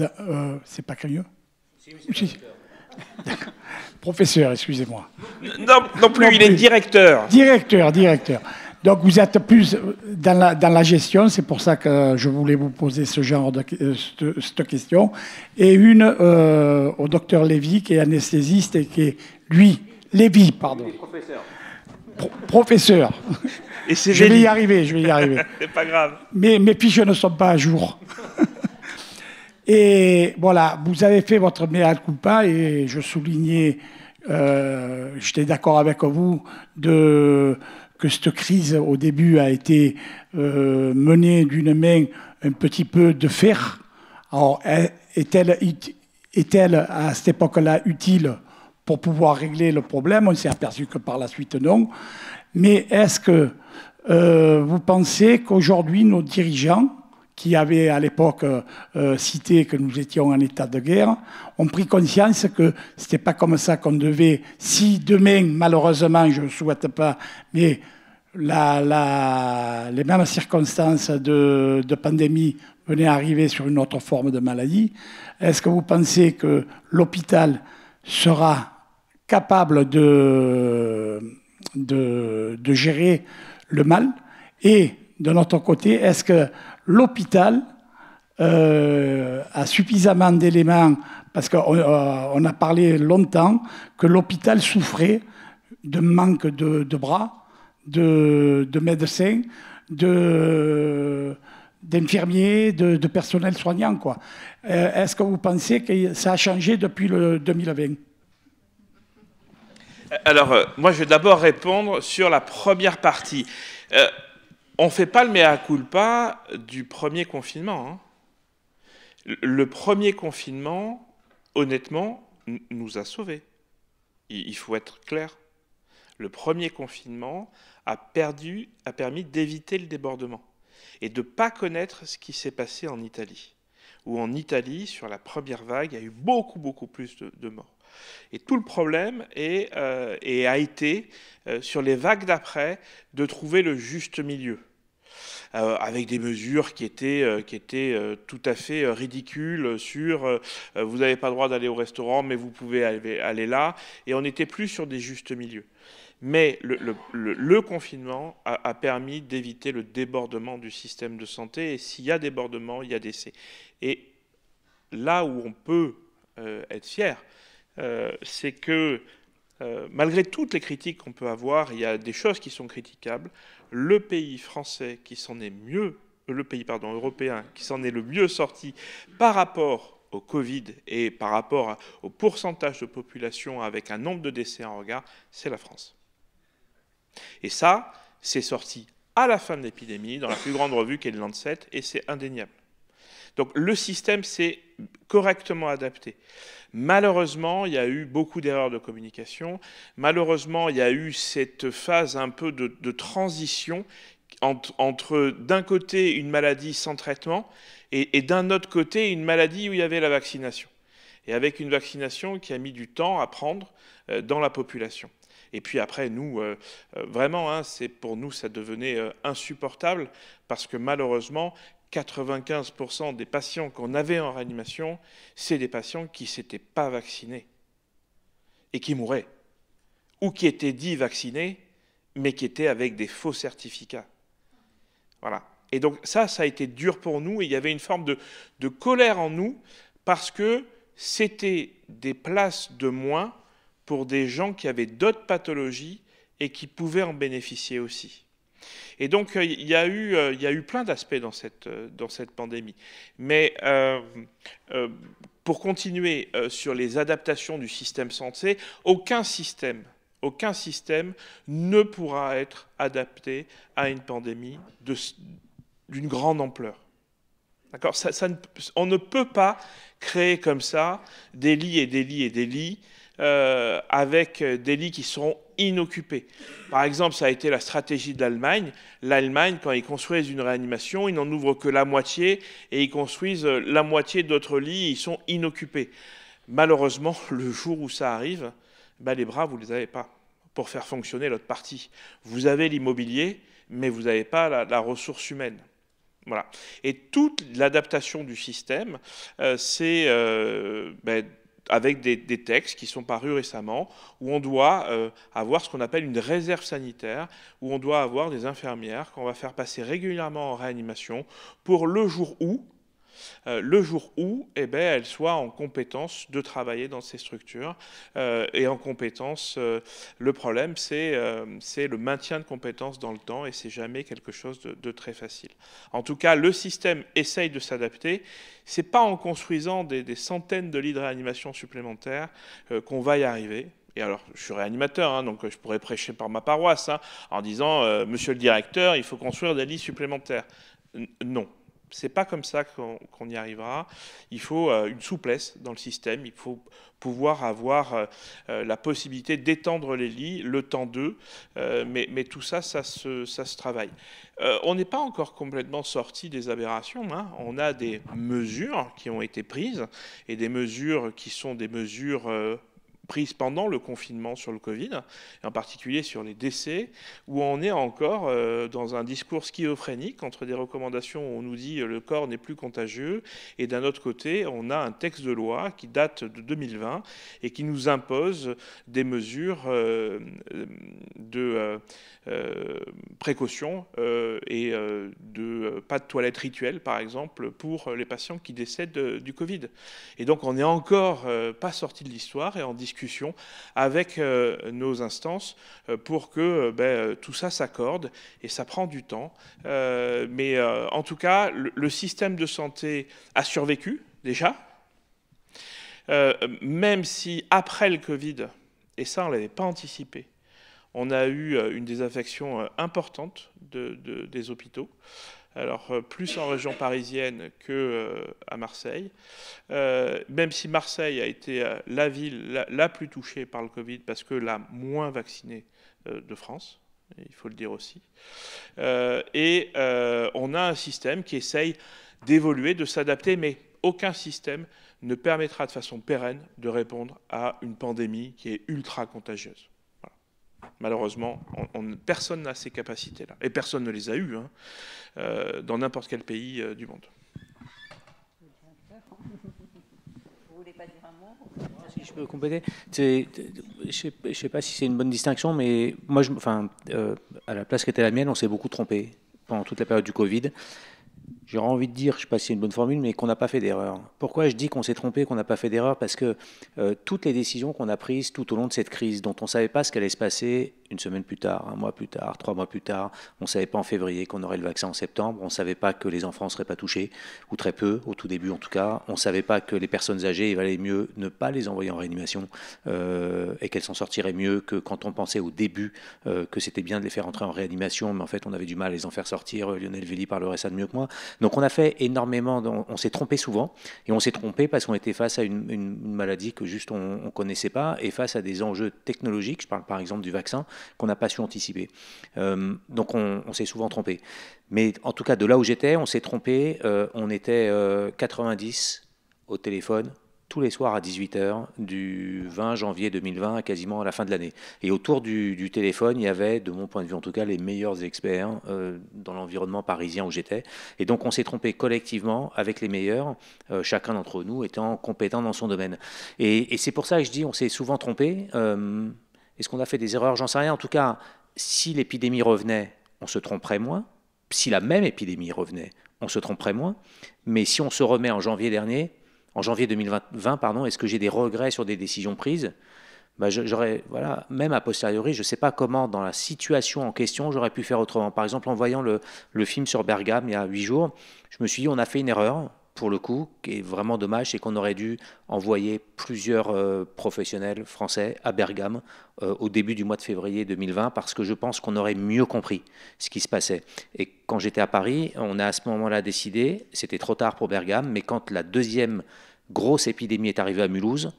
c'est pas Crémieux? Si. Professeur, excusez-moi. Non plus, il est directeur. Directeur. Donc vous êtes plus dans la gestion, c'est pour ça que je voulais vous poser ce genre cette question. Et une au docteur Lévy, qui est anesthésiste et qui est, lui, Lévy, pardon. Professeur. Et je vais y arriver. C'est pas grave. Mais mes fiches ne sont pas à jour. Et voilà, vous avez fait votre mea culpa et je soulignais, j'étais d'accord avec vous, que cette crise au début a été menée d'une main un petit peu de fer. Alors, est-elle à cette époque-là utile pour pouvoir régler le problème? On s'est aperçu que par la suite, non. Mais est-ce que vous pensez qu'aujourd'hui, nos dirigeants, qui avaient à l'époque cité que nous étions en état de guerre, ont pris conscience que ce n'était pas comme ça qu'on devait, si demain, malheureusement, je ne souhaite pas, mais les mêmes circonstances de pandémie venaient arriver sur une autre forme de maladie, est-ce que vous pensez que l'hôpital sera capable de gérer le mal? Et de notre côté, est-ce que l'hôpital a suffisamment d'éléments, parce qu'on a parlé longtemps que l'hôpital souffrait de manque de bras, de médecins, d'infirmiers, de personnel soignant, quoi. Est-ce que vous pensez que ça a changé depuis le 2020? Alors, moi, je vais d'abord répondre sur la première partie. On ne fait pas le mea culpa du premier confinement. Hein. Le premier confinement, honnêtement, nous a sauvés. Il faut être clair. Le premier confinement a permis d'éviter le débordement et de ne pas connaître ce qui s'est passé en Italie. Où en Italie, sur la première vague, il y a eu beaucoup plus de morts. Et tout le problème a été, sur les vagues d'après, de trouver le juste milieu. Avec des mesures qui étaient tout à fait ridicules sur vous n'avez pas le droit d'aller au restaurant, mais vous pouvez aller là. Et on n'était plus sur des justes milieux. Mais le confinement a permis d'éviter le débordement du système de santé. Et s'il y a débordement, il y a décès. Et là où on peut être fier, c'est que malgré toutes les critiques qu'on peut avoir, il y a des choses qui sont critiquables. Le pays français qui s'en est mieux, européen qui s'en est le mieux sorti par rapport au Covid et par rapport au pourcentage de population avec un nombre de décès en regard, c'est la France. Et ça, c'est sorti à la fin de l'épidémie, dans la plus grande revue qu'est le Lancet, et c'est indéniable. Donc le système s'est correctement adapté. Malheureusement, il y a eu beaucoup d'erreurs de communication. Malheureusement, il y a eu cette phase un peu de transition entre d'un côté une maladie sans traitement et d'un autre côté une maladie où il y avait la vaccination. Et avec une vaccination qui a mis du temps à prendre dans la population. Et puis après, nous, vraiment, pour nous, ça devenait insupportable parce que malheureusement, 95% des patients qu'on avait en réanimation, c'est des patients qui ne s'étaient pas vaccinés et qui mouraient. Ou qui étaient dits vaccinés, mais qui étaient avec des faux certificats. Voilà. Et donc ça a été dur pour nous et il y avait une forme de colère en nous parce que c'était des places de moins pour des gens qui avaient d'autres pathologies et qui pouvaient en bénéficier aussi. Et donc, il y a eu plein d'aspects dans cette pandémie. Mais pour continuer sur les adaptations du système santé, aucun système ne pourra être adapté à une pandémie d'une grande ampleur. D'accord ? On ne peut pas créer comme ça des lits et des lits et des lits avec des lits qui seront inoccupés. Par exemple, ça a été la stratégie de l'Allemagne. L'Allemagne, quand ils construisent une réanimation, ils n'en ouvrent que la moitié et ils construisent la moitié d'autres lits et ils sont inoccupés. Malheureusement, le jour où ça arrive, les bras, vous ne les avez pas pour faire fonctionner l'autre partie. Vous avez l'immobilier, mais vous n'avez pas la ressource humaine. Voilà. Et toute l'adaptation du système, c'est avec des textes qui sont parus récemment, où on doit avoir ce qu'on appelle une réserve sanitaire, où on doit avoir des infirmières qu'on va faire passer régulièrement en réanimation pour le jour où elles soient en compétence de travailler dans ces structures. Et en compétence, le problème, c'est le maintien de compétences dans le temps, et c'est jamais quelque chose de très facile. En tout cas, le système essaye de s'adapter. C'est pas en construisant des centaines de lits de réanimation supplémentaires qu'on va y arriver. Et alors, je suis réanimateur, donc je pourrais prêcher par ma paroisse, en disant, monsieur le directeur, il faut construire des lits supplémentaires. Non. C'est pas comme ça qu'on y arrivera. Il faut une souplesse dans le système. Il faut pouvoir avoir la possibilité d'étendre les lits, le temps d'eux. Mais tout ça, ça se travaille. On n'est pas encore complètement sorti des aberrations. On a des mesures qui ont été prises et des mesures qui sont des mesures prises pendant le confinement sur le Covid, et en particulier sur les décès, où on est encore dans un discours schizophrénique entre des recommandations où on nous dit le corps n'est plus contagieux, et d'un autre côté, on a un texte de loi qui date de 2020 et qui nous impose des mesures de précaution et de pas de toilette rituelle, par exemple, pour les patients qui décèdent du Covid. Et donc, on n'est encore pas sorti de l'histoire et en discussion avec nos instances pour que tout ça s'accorde, et ça prend du temps. Mais en tout cas, le système de santé a survécu déjà, même si après le Covid, et ça on ne l'avait pas anticipé, on a eu une désaffection importante des hôpitaux. Alors plus en région parisienne qu'à Marseille, même si Marseille a été la ville la plus touchée par le Covid parce que la moins vaccinée de France, il faut le dire aussi. Et on a un système qui essaye d'évoluer, de s'adapter, mais aucun système ne permettra de façon pérenne de répondre à une pandémie qui est ultra contagieuse. Voilà. Malheureusement, personne n'a ces capacités-là. Et personne ne les a eues dans n'importe quel pays du monde. Vous voulez pas dire un mot ? Si je peux compléter, je ne sais pas si c'est une bonne distinction, mais moi, à la place qui était la mienne, on s'est beaucoup trompé pendant toute la période du Covid. J'aurais envie de dire, je ne sais pas si c'est une bonne formule, mais qu'on n'a pas fait d'erreur. Pourquoi je dis qu'on s'est trompé, qu'on n'a pas fait d'erreur? Parce que toutes les décisions qu'on a prises tout au long de cette crise, dont on ne savait pas ce qu'allait se passer une semaine plus tard, un mois plus tard, 3 mois plus tard, on ne savait pas en février qu'on aurait le vaccin en septembre, on ne savait pas que les enfants ne seraient pas touchés, ou très peu, au tout début en tout cas, on ne savait pas que les personnes âgées, il valait mieux ne pas les envoyer en réanimation, et qu'elles s'en sortiraient mieux que quand on pensait au début que c'était bien de les faire entrer en réanimation, mais en fait on avait du mal à les en faire sortir. Lionel Velli parlerait ça de mieux que moi. Donc on a fait énormément, on s'est trompé souvent, et on s'est trompé parce qu'on était face à une maladie que juste on ne connaissait pas, et face à des enjeux technologiques, je parle par exemple du vaccin, qu'on n'a pas su anticiper. Donc on s'est souvent trompé. Mais en tout cas, de là où j'étais, on s'est trompé, on était 90 au téléphone, tous les soirs à 18h, du 20 janvier 2020 à quasiment à la fin de l'année. Et autour du téléphone, il y avait, de mon point de vue en tout cas, les meilleurs experts dans l'environnement parisien où j'étais. Et donc on s'est trompé collectivement avec les meilleurs, chacun d'entre nous étant compétent dans son domaine. Et c'est pour ça que je dis on s'est souvent trompé. Est-ce qu'on a fait des erreurs? J'en sais rien. En tout cas, si l'épidémie revenait, on se tromperait moins. Si la même épidémie revenait, on se tromperait moins. Mais si on se remet en janvier 2020, pardon, est-ce que j'ai des regrets sur des décisions prises? J'aurais, voilà, même a posteriori, je ne sais pas comment, dans la situation en question, j'aurais pu faire autrement. Par exemple, en voyant le film sur Bergame il y a 8 jours, je me suis dit, on a fait une erreur, pour le coup, qui est vraiment dommage, c'est qu'on aurait dû envoyer plusieurs professionnels français à Bergame au début du mois de février 2020, parce que je pense qu'on aurait mieux compris ce qui se passait. Et quand j'étais à Paris, on a à ce moment-là décidé, c'était trop tard pour Bergame, mais quand la deuxième grosse épidémie est arrivée à Mulhouse,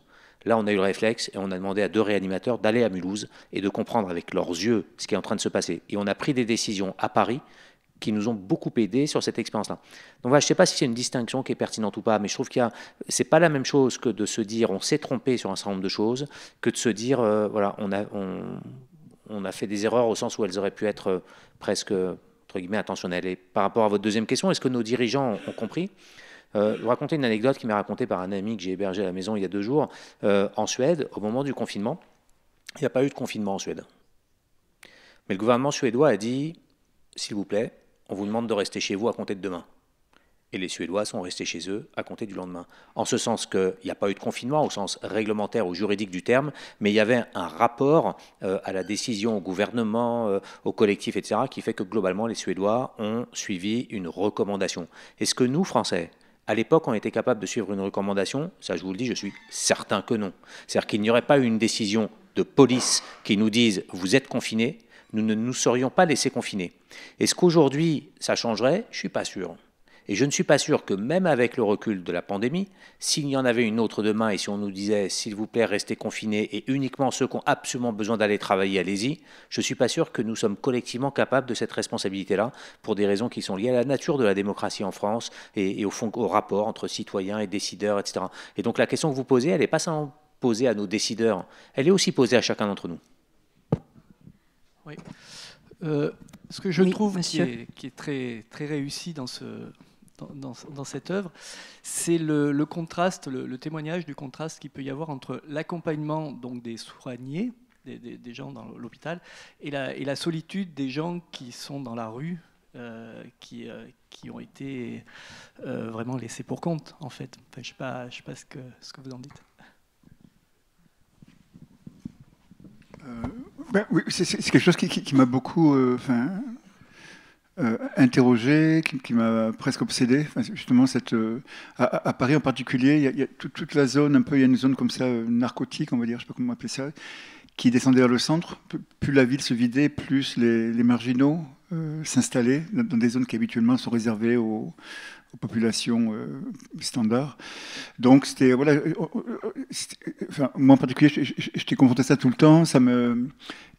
là on a eu le réflexe et on a demandé à 2 réanimateurs d'aller à Mulhouse et de comprendre avec leurs yeux ce qui est en train de se passer. Et on a pris des décisions à Paris qui nous ont beaucoup aidés sur cette expérience-là. Donc voilà, je ne sais pas si c'est une distinction qui est pertinente ou pas, mais je trouve qu'il c'est pas la même chose que de se dire on s'est trompé sur un certain nombre de choses, que de se dire voilà, on a fait des erreurs au sens où elles auraient pu être presque entre guillemets intentionnelles. Et par rapport à votre deuxième question, est-ce que nos dirigeants ont compris? Je vais raconter une anecdote qui m'est racontée par un ami que j'ai hébergé à la maison il y a 2 jours. En Suède, au moment du confinement, il n'y a pas eu de confinement en Suède. Mais le gouvernement suédois a dit, s'il vous plaît, on vous demande de rester chez vous à compter de demain. Et les Suédois sont restés chez eux à compter du lendemain. En ce sens qu'il n'y a pas eu de confinement au sens réglementaire ou juridique du terme, mais il y avait un rapport à la décision, au gouvernement, au collectif, etc., qui fait que globalement les Suédois ont suivi une recommandation. Est-ce que nous, Français, à l'époque, on était capable de suivre une recommandation? Ça, je vous le dis, je suis certain que non. C'est-à-dire qu'il n'y aurait pas eu une décision de police qui nous dise « vous êtes confinés », nous ne nous serions pas laissés confiner. Est-ce qu'aujourd'hui, ça changerait? Je ne suis pas sûr. Et je ne suis pas sûr que même avec le recul de la pandémie, s'il y en avait une autre demain et si on nous disait « s'il vous plaît, restez confinés et uniquement ceux qui ont absolument besoin d'aller travailler, allez-y », je ne suis pas sûr que nous sommes collectivement capables de cette responsabilité-là pour des raisons qui sont liées à la nature de la démocratie en France et au fond au rapport entre citoyens et décideurs, etc. Et donc la question que vous posez, elle n'est pas seulement posée à nos décideurs, elle est aussi posée à chacun d'entre nous. Oui. Ce que je trouve qui est très, très réussi dans cette œuvre, c'est le contraste, le témoignage du contraste qu'il peut y avoir entre l'accompagnement donc des soignés, des gens dans l'hôpital, et la solitude des gens qui sont dans la rue, qui ont été vraiment laissés pour compte, en fait. Enfin, je ne sais pas ce que vous en dites. Oui, c'est quelque chose qui m'a beaucoup interrogé, qui m'a presque obsédé. Enfin, justement, à Paris en particulier, il y a toute la zone, il y a une zone comme ça, narcotique, on va dire, je ne sais pas comment appeler ça, qui descendait vers le centre. Plus la ville se vidait, plus les marginaux s'installer dans des zones qui habituellement sont réservées aux populations standards. Donc c'était voilà, enfin, moi en particulier, j'étais confronté à ça tout le temps.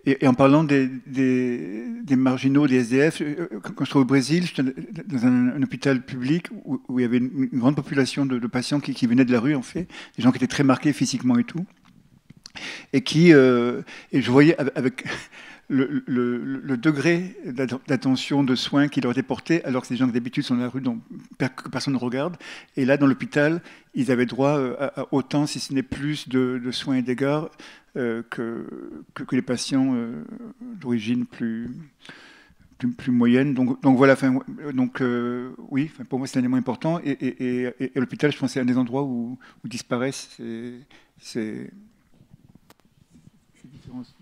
Et en parlant des marginaux, des SDF, quand je suis au Brésil, j'étais dans un hôpital public où il y avait une grande population de patients qui venaient de la rue, en fait, des gens qui étaient très marqués physiquement et tout, et je voyais avec le degré d'attention, de soins qui leur était porté, alors que ces gens qui d'habitude sont dans la rue, donc personne ne regarde. Et là, dans l'hôpital, ils avaient droit à autant, si ce n'est plus, de soins et d'égards que les patients d'origine plus moyenne. Donc voilà, oui, pour moi c'est un élément important. Et l'hôpital, je pense, c'est un des endroits où disparaissent ces différences.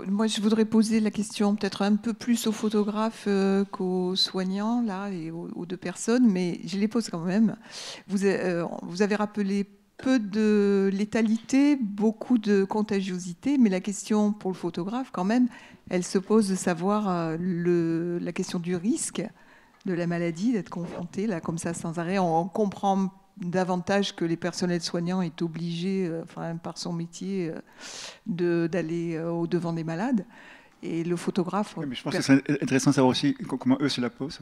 Moi, je voudrais poser la question peut-être un peu plus aux photographes qu'aux soignants, là, et aux deux personnes, mais je les pose quand même. Vous avez rappelé peu de létalité, beaucoup de contagiosité, mais la question pour le photographe, quand même, elle se pose de savoir la question du risque de la maladie, d'être confronté, là, comme ça, sans arrêt. On comprend davantage que les personnels soignants est obligé, par son métier, d'aller au-devant des malades. Et le photographe... Oui, mais je pense que c'est intéressant de savoir aussi comment eux se la posent.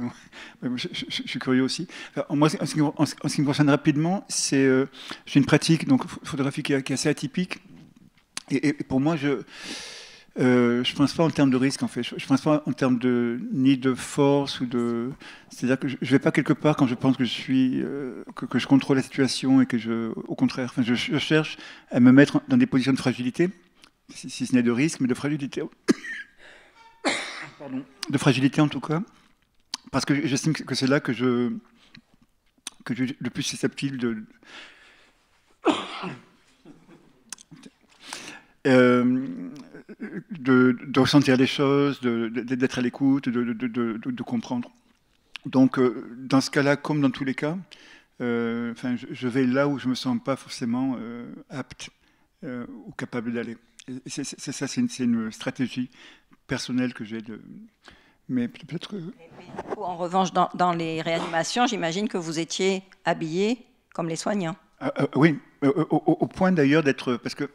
Je suis curieux aussi. Enfin, moi, en ce qui me concerne rapidement, j'ai une pratique donc, photographique qui est assez atypique. Et pour moi, je ne pense pas en termes de risque, en fait. Je ne pense pas en termes ni de force ou de... C'est-à-dire que je ne vais pas quelque part quand je pense que je contrôle la situation et que au contraire, je cherche à me mettre dans des positions de fragilité, si ce n'est de risque, mais de fragilité. Pardon. De fragilité en tout cas, parce que j'estime que c'est là que je suis le plus susceptible de ressentir les choses, d'être à l'écoute, de comprendre. Donc, dans ce cas-là, comme dans tous les cas, je vais là où je ne me sens pas forcément apte ou capable d'aller. C'est une stratégie personnelle que j'ai mais peut-être... En revanche, dans les réanimations, j'imagine que vous étiez habillé comme les soignants. Oui, au point d'ailleurs d'être... Parce que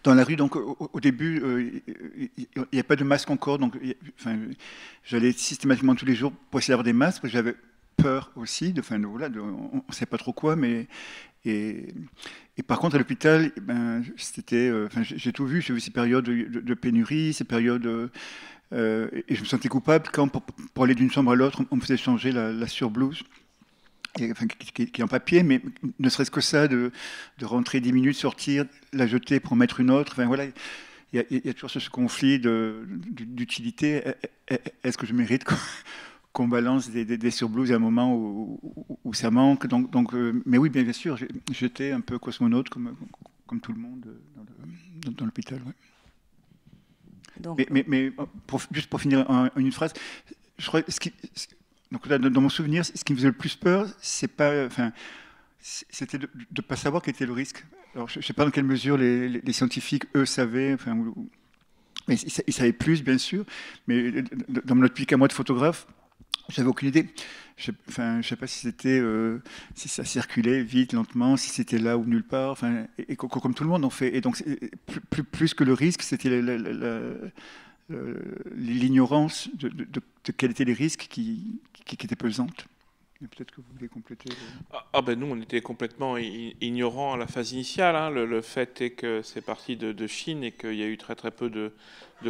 dans la rue, donc, au début, il n'y a pas de masque encore, donc j'allais systématiquement tous les jours pour essayer d'avoir des masques, parce que j'avais peur aussi, on ne sait pas trop quoi, mais... Et par contre, à l'hôpital, j'ai tout vu. J'ai vu ces périodes de pénurie, ces périodes... et je me sentais coupable quand, pour aller d'une chambre à l'autre, on me faisait changer la surblouse, qui est en papier, mais ne serait-ce que ça, de rentrer 10 minutes, sortir, la jeter pour en mettre une autre. Voilà, il y a toujours ce conflit d'utilité. Est-ce que je mérite qu'on balance des surblouses à un moment où ça manque. Mais oui, bien sûr, j'étais un peu cosmonaute comme tout le monde dans l'hôpital. Ouais. Mais juste pour finir en une phrase, je crois donc là, dans mon souvenir, ce qui me faisait le plus peur, c'était de ne pas savoir quel était le risque. Alors, je ne sais pas dans quelle mesure les scientifiques, eux, savaient. Mais ils savaient plus, bien sûr. Mais dans mon optique à moi de photographe, j'avais aucune idée. Je ne sais pas si si ça circulait vite, lentement, si c'était là ou nulle part. Et comme tout le monde en fait. Et donc, plus que le risque, c'était l'ignorance de quels étaient les risques qui étaient pesantes. Peut-être que vous voulez compléter. Nous, on était complètement ignorants à la phase initiale. Hein. Le fait est que c'est parti de Chine et qu'il y a eu très très peu de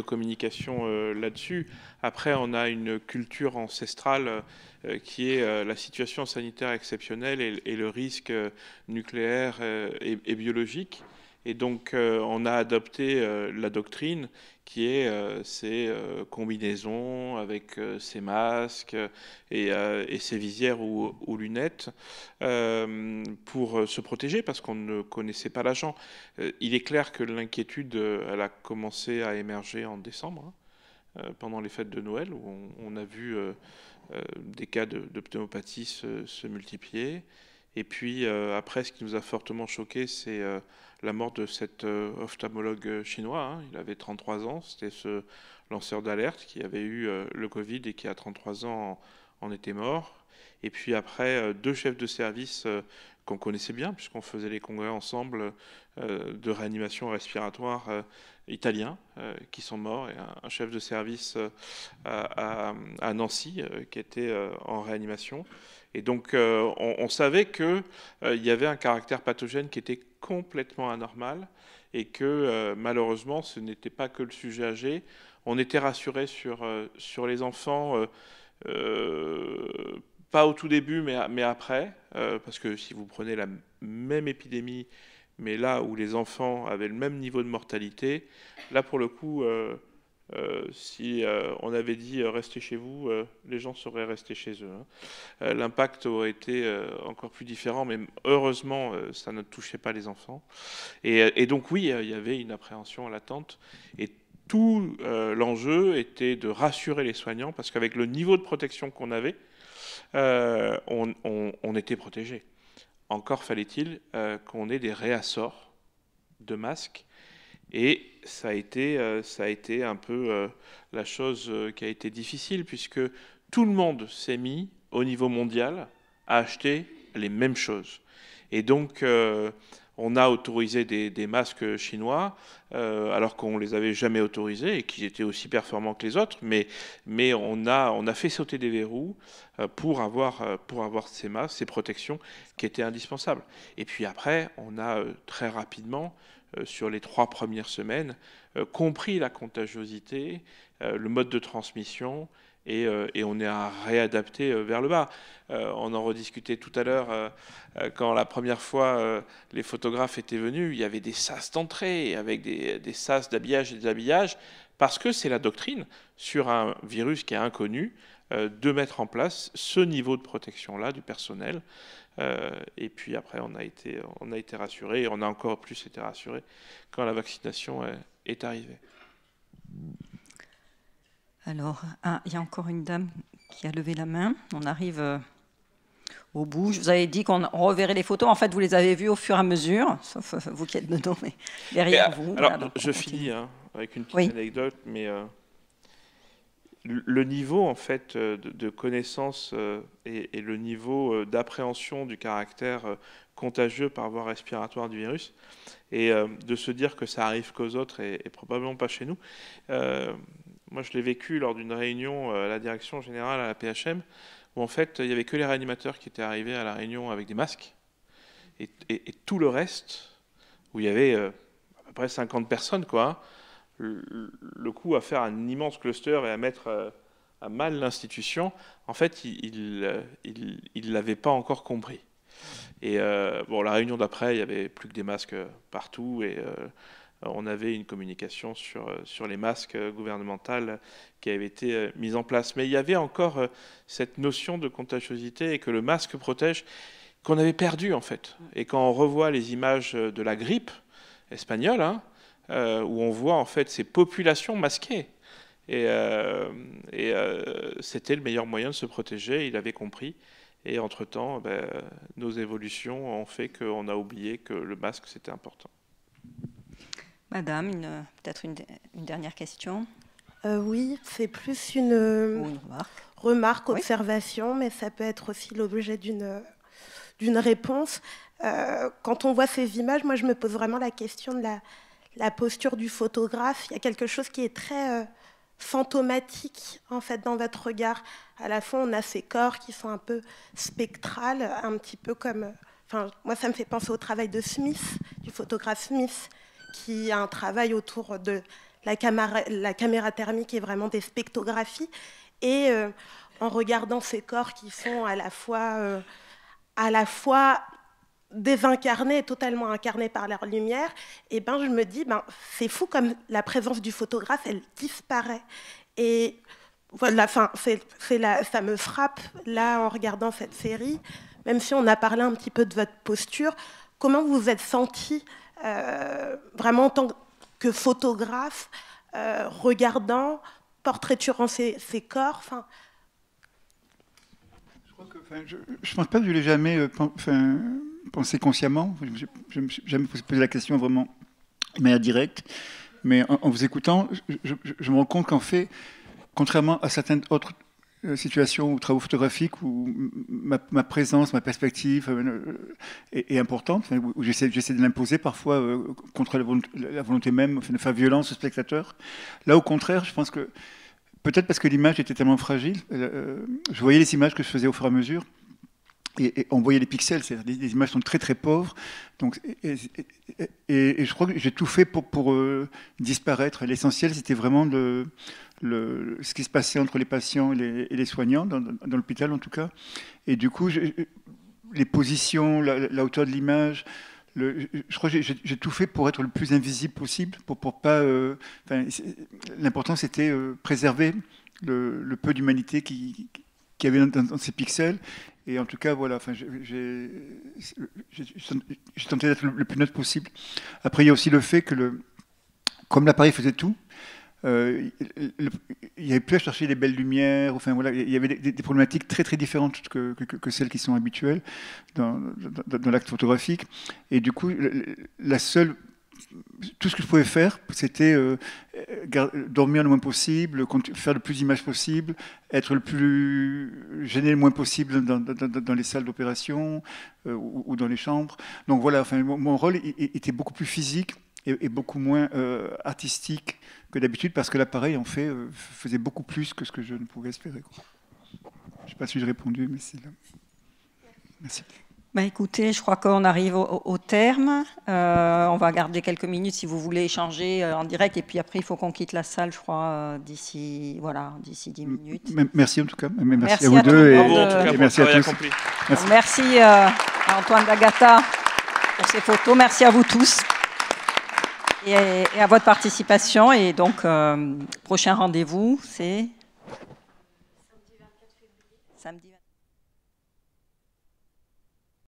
communication là-dessus. Après, on a une culture ancestrale qui est la situation sanitaire exceptionnelle et le risque nucléaire et biologique. Et donc, on a adopté la doctrine qui est ces combinaisons avec ces masques et ces visières ou lunettes pour se protéger parce qu'on ne connaissait pas l'agent. Il est clair que l'inquiétude, elle a commencé à émerger en décembre, pendant les fêtes de Noël, où on a vu des cas de pneumopathie se multiplier. Et puis après, ce qui nous a fortement choqué, c'est la mort de cet ophtalmologue chinois. Hein. Il avait 33 ans, c'était ce lanceur d'alerte qui avait eu le Covid et qui à 33 ans en était mort. Et puis après, 2 chefs de service qu'on connaissait bien, puisqu'on faisait les congrès ensemble de réanimation respiratoire italiens qui sont morts, et un chef de service à Nancy qui était en réanimation. Et donc on savait qu'il y avait un caractère pathogène qui était complètement anormal et que malheureusement ce n'était pas que le sujet âgé. On était rassurés sur les enfants, pas au tout début mais après, parce que si vous prenez la même épidémie, mais là où les enfants avaient le même niveau de mortalité, là pour le coup, si on avait dit restez chez vous, les gens seraient restés chez eux. Hein. L'impact aurait été encore plus différent, mais heureusement, ça ne touchait pas les enfants. Et donc oui, il y avait une appréhension latente. Et tout l'enjeu était de rassurer les soignants, parce qu'avec le niveau de protection qu'on avait, on était protégés. Encore fallait-il qu'on ait des réassorts de masques. Et ça a été un peu la chose qui a été difficile, puisque tout le monde s'est mis, au niveau mondial, à acheter les mêmes choses. Et donc, on a autorisé des masques chinois, alors qu'on ne les avait jamais autorisés, et qui étaient aussi performants que les autres, mais on a fait sauter des verrous pour avoir ces masques, ces protections qui étaient indispensables. Et puis après, on a très rapidement, sur les 3 premières semaines, compris la contagiosité, le mode de transmission, et on est à réadapter vers le bas. On en rediscutait tout à l'heure, quand la première fois les photographes étaient venus, il y avait des sas d'entrée, avec des sas d'habillage et des habillages, parce que c'est la doctrine, sur un virus qui est inconnu, de mettre en place ce niveau de protection-là du personnel. Et puis après, on a été rassurés, et on a encore plus été rassurés quand la vaccination est arrivée. Alors, il y a encore une dame qui a levé la main. On arrive au bout. Je vous avais dit qu'on reverrait les photos. En fait, vous les avez vues au fur et à mesure, sauf vous qui êtes dedans, mais derrière vous. Alors, voilà, je finis avec une petite anecdote, mais le niveau en fait de connaissance et le niveau d'appréhension du caractère contagieux par voie respiratoire du virus, et de se dire que ça arrive qu'aux autres et probablement pas chez nous. Moi, je l'ai vécu lors d'une réunion à la direction générale à la PHM, où en fait, il n'y avait que les réanimateurs qui étaient arrivés à la réunion avec des masques, et tout le reste, où il y avait à peu près 50 personnes, quoi. Le coup à faire un immense cluster et à mettre à mal l'institution, en fait, il l'avait pas encore compris. Et bon, la réunion d'après, il y avait plus que des masques partout, et on avait une communication sur les masques gouvernementaux qui avait été mise en place. Mais il y avait encore cette notion de contagiosité et que le masque protège, qu'on avait perdu en fait. Et quand on revoit les images de la grippe espagnole, hein, où on voit en fait ces populations masquées, et c'était le meilleur moyen de se protéger, il avait compris. Et entre-temps, nos évolutions ont fait qu'on a oublié que le masque, c'était important. Madame, peut-être une dernière question. Oui, c'est plus une remarque, Oui. observation, mais ça peut être aussi l'objet d'une réponse. Quand on voit ces images, moi, je me pose vraiment la question de la posture du photographe. Il y a quelque chose qui est très fantomatique, en fait, dans votre regard. À la fois, on a ces corps qui sont un peu spectrales, un petit peu comme... Enfin, moi, ça me fait penser au travail de Smith, du photographe Smith, qui a un travail autour de la caméra thermique et vraiment des spectrographies. Et en regardant ces corps qui sont à la fois désincarnés et totalement incarnés par leur lumière, et je me dis, c'est fou comme la présence du photographe, elle disparaît. Et voilà, ça me frappe, là, en regardant cette série, même si on a parlé un petit peu de votre posture, comment vous vous êtes senti vraiment en tant que photographe, regardant, portraiturant ces corps. Je ne pense pas que je l'ai jamais pensé consciemment. Je ne me suis jamais posé la question vraiment de manière directe. Mais en vous écoutant, je me rends compte qu'en fait, contrairement à certaines autres situations ou travaux photographiques où ma présence, ma perspective est importante, où j'essaie de l'imposer parfois contre la volonté même, de faire violence au spectateur. Là, au contraire, je pense que, peut-être parce que l'image était tellement fragile, je voyais les images que je faisais au fur et à mesure, et on voyait les pixels, c'est-à-dire les images sont très très pauvres, donc, et je crois que j'ai tout fait pour disparaître. L'essentiel, c'était vraiment ce qui se passait entre les patients et les soignants, dans l'hôpital en tout cas. Et du coup, les positions, la hauteur de l'image, je crois que j'ai tout fait pour être le plus invisible possible, pour pas. L'important, c'était préserver le peu d'humanité qu'il y avait dans ces pixels. Et en tout cas, voilà, j'ai tenté d'être le plus neutre possible. Après, il y a aussi le fait que, comme l'appareil faisait tout, il n'y avait plus à chercher les belles lumières. Enfin, voilà, il y avait des problématiques très très différentes que celles qui sont habituelles dans l'acte photographique. Et du coup, tout ce que je pouvais faire, c'était dormir le moins possible, faire le plus d'images possible, être le plus gêné le moins possible dans les salles d'opération ou dans les chambres. Donc voilà, mon rôle était beaucoup plus physique et beaucoup moins artistique que d'habitude, parce que l'appareil, en fait, faisait beaucoup plus que ce que je ne pouvais espérer. Je ne sais pas si j'ai répondu, mais c'est là. Merci. Écoutez, je crois qu'on arrive au terme. On va garder quelques minutes si vous voulez échanger en direct. Et puis après, il faut qu'on quitte la salle, je crois, d'ici 10 minutes. Merci en tout cas. Merci à vous deux et merci à tous. Merci à Antoine d'Agata pour ces photos. Merci à vous tous et à votre participation. Et donc, prochain rendez-vous, c'est samedi 24 février.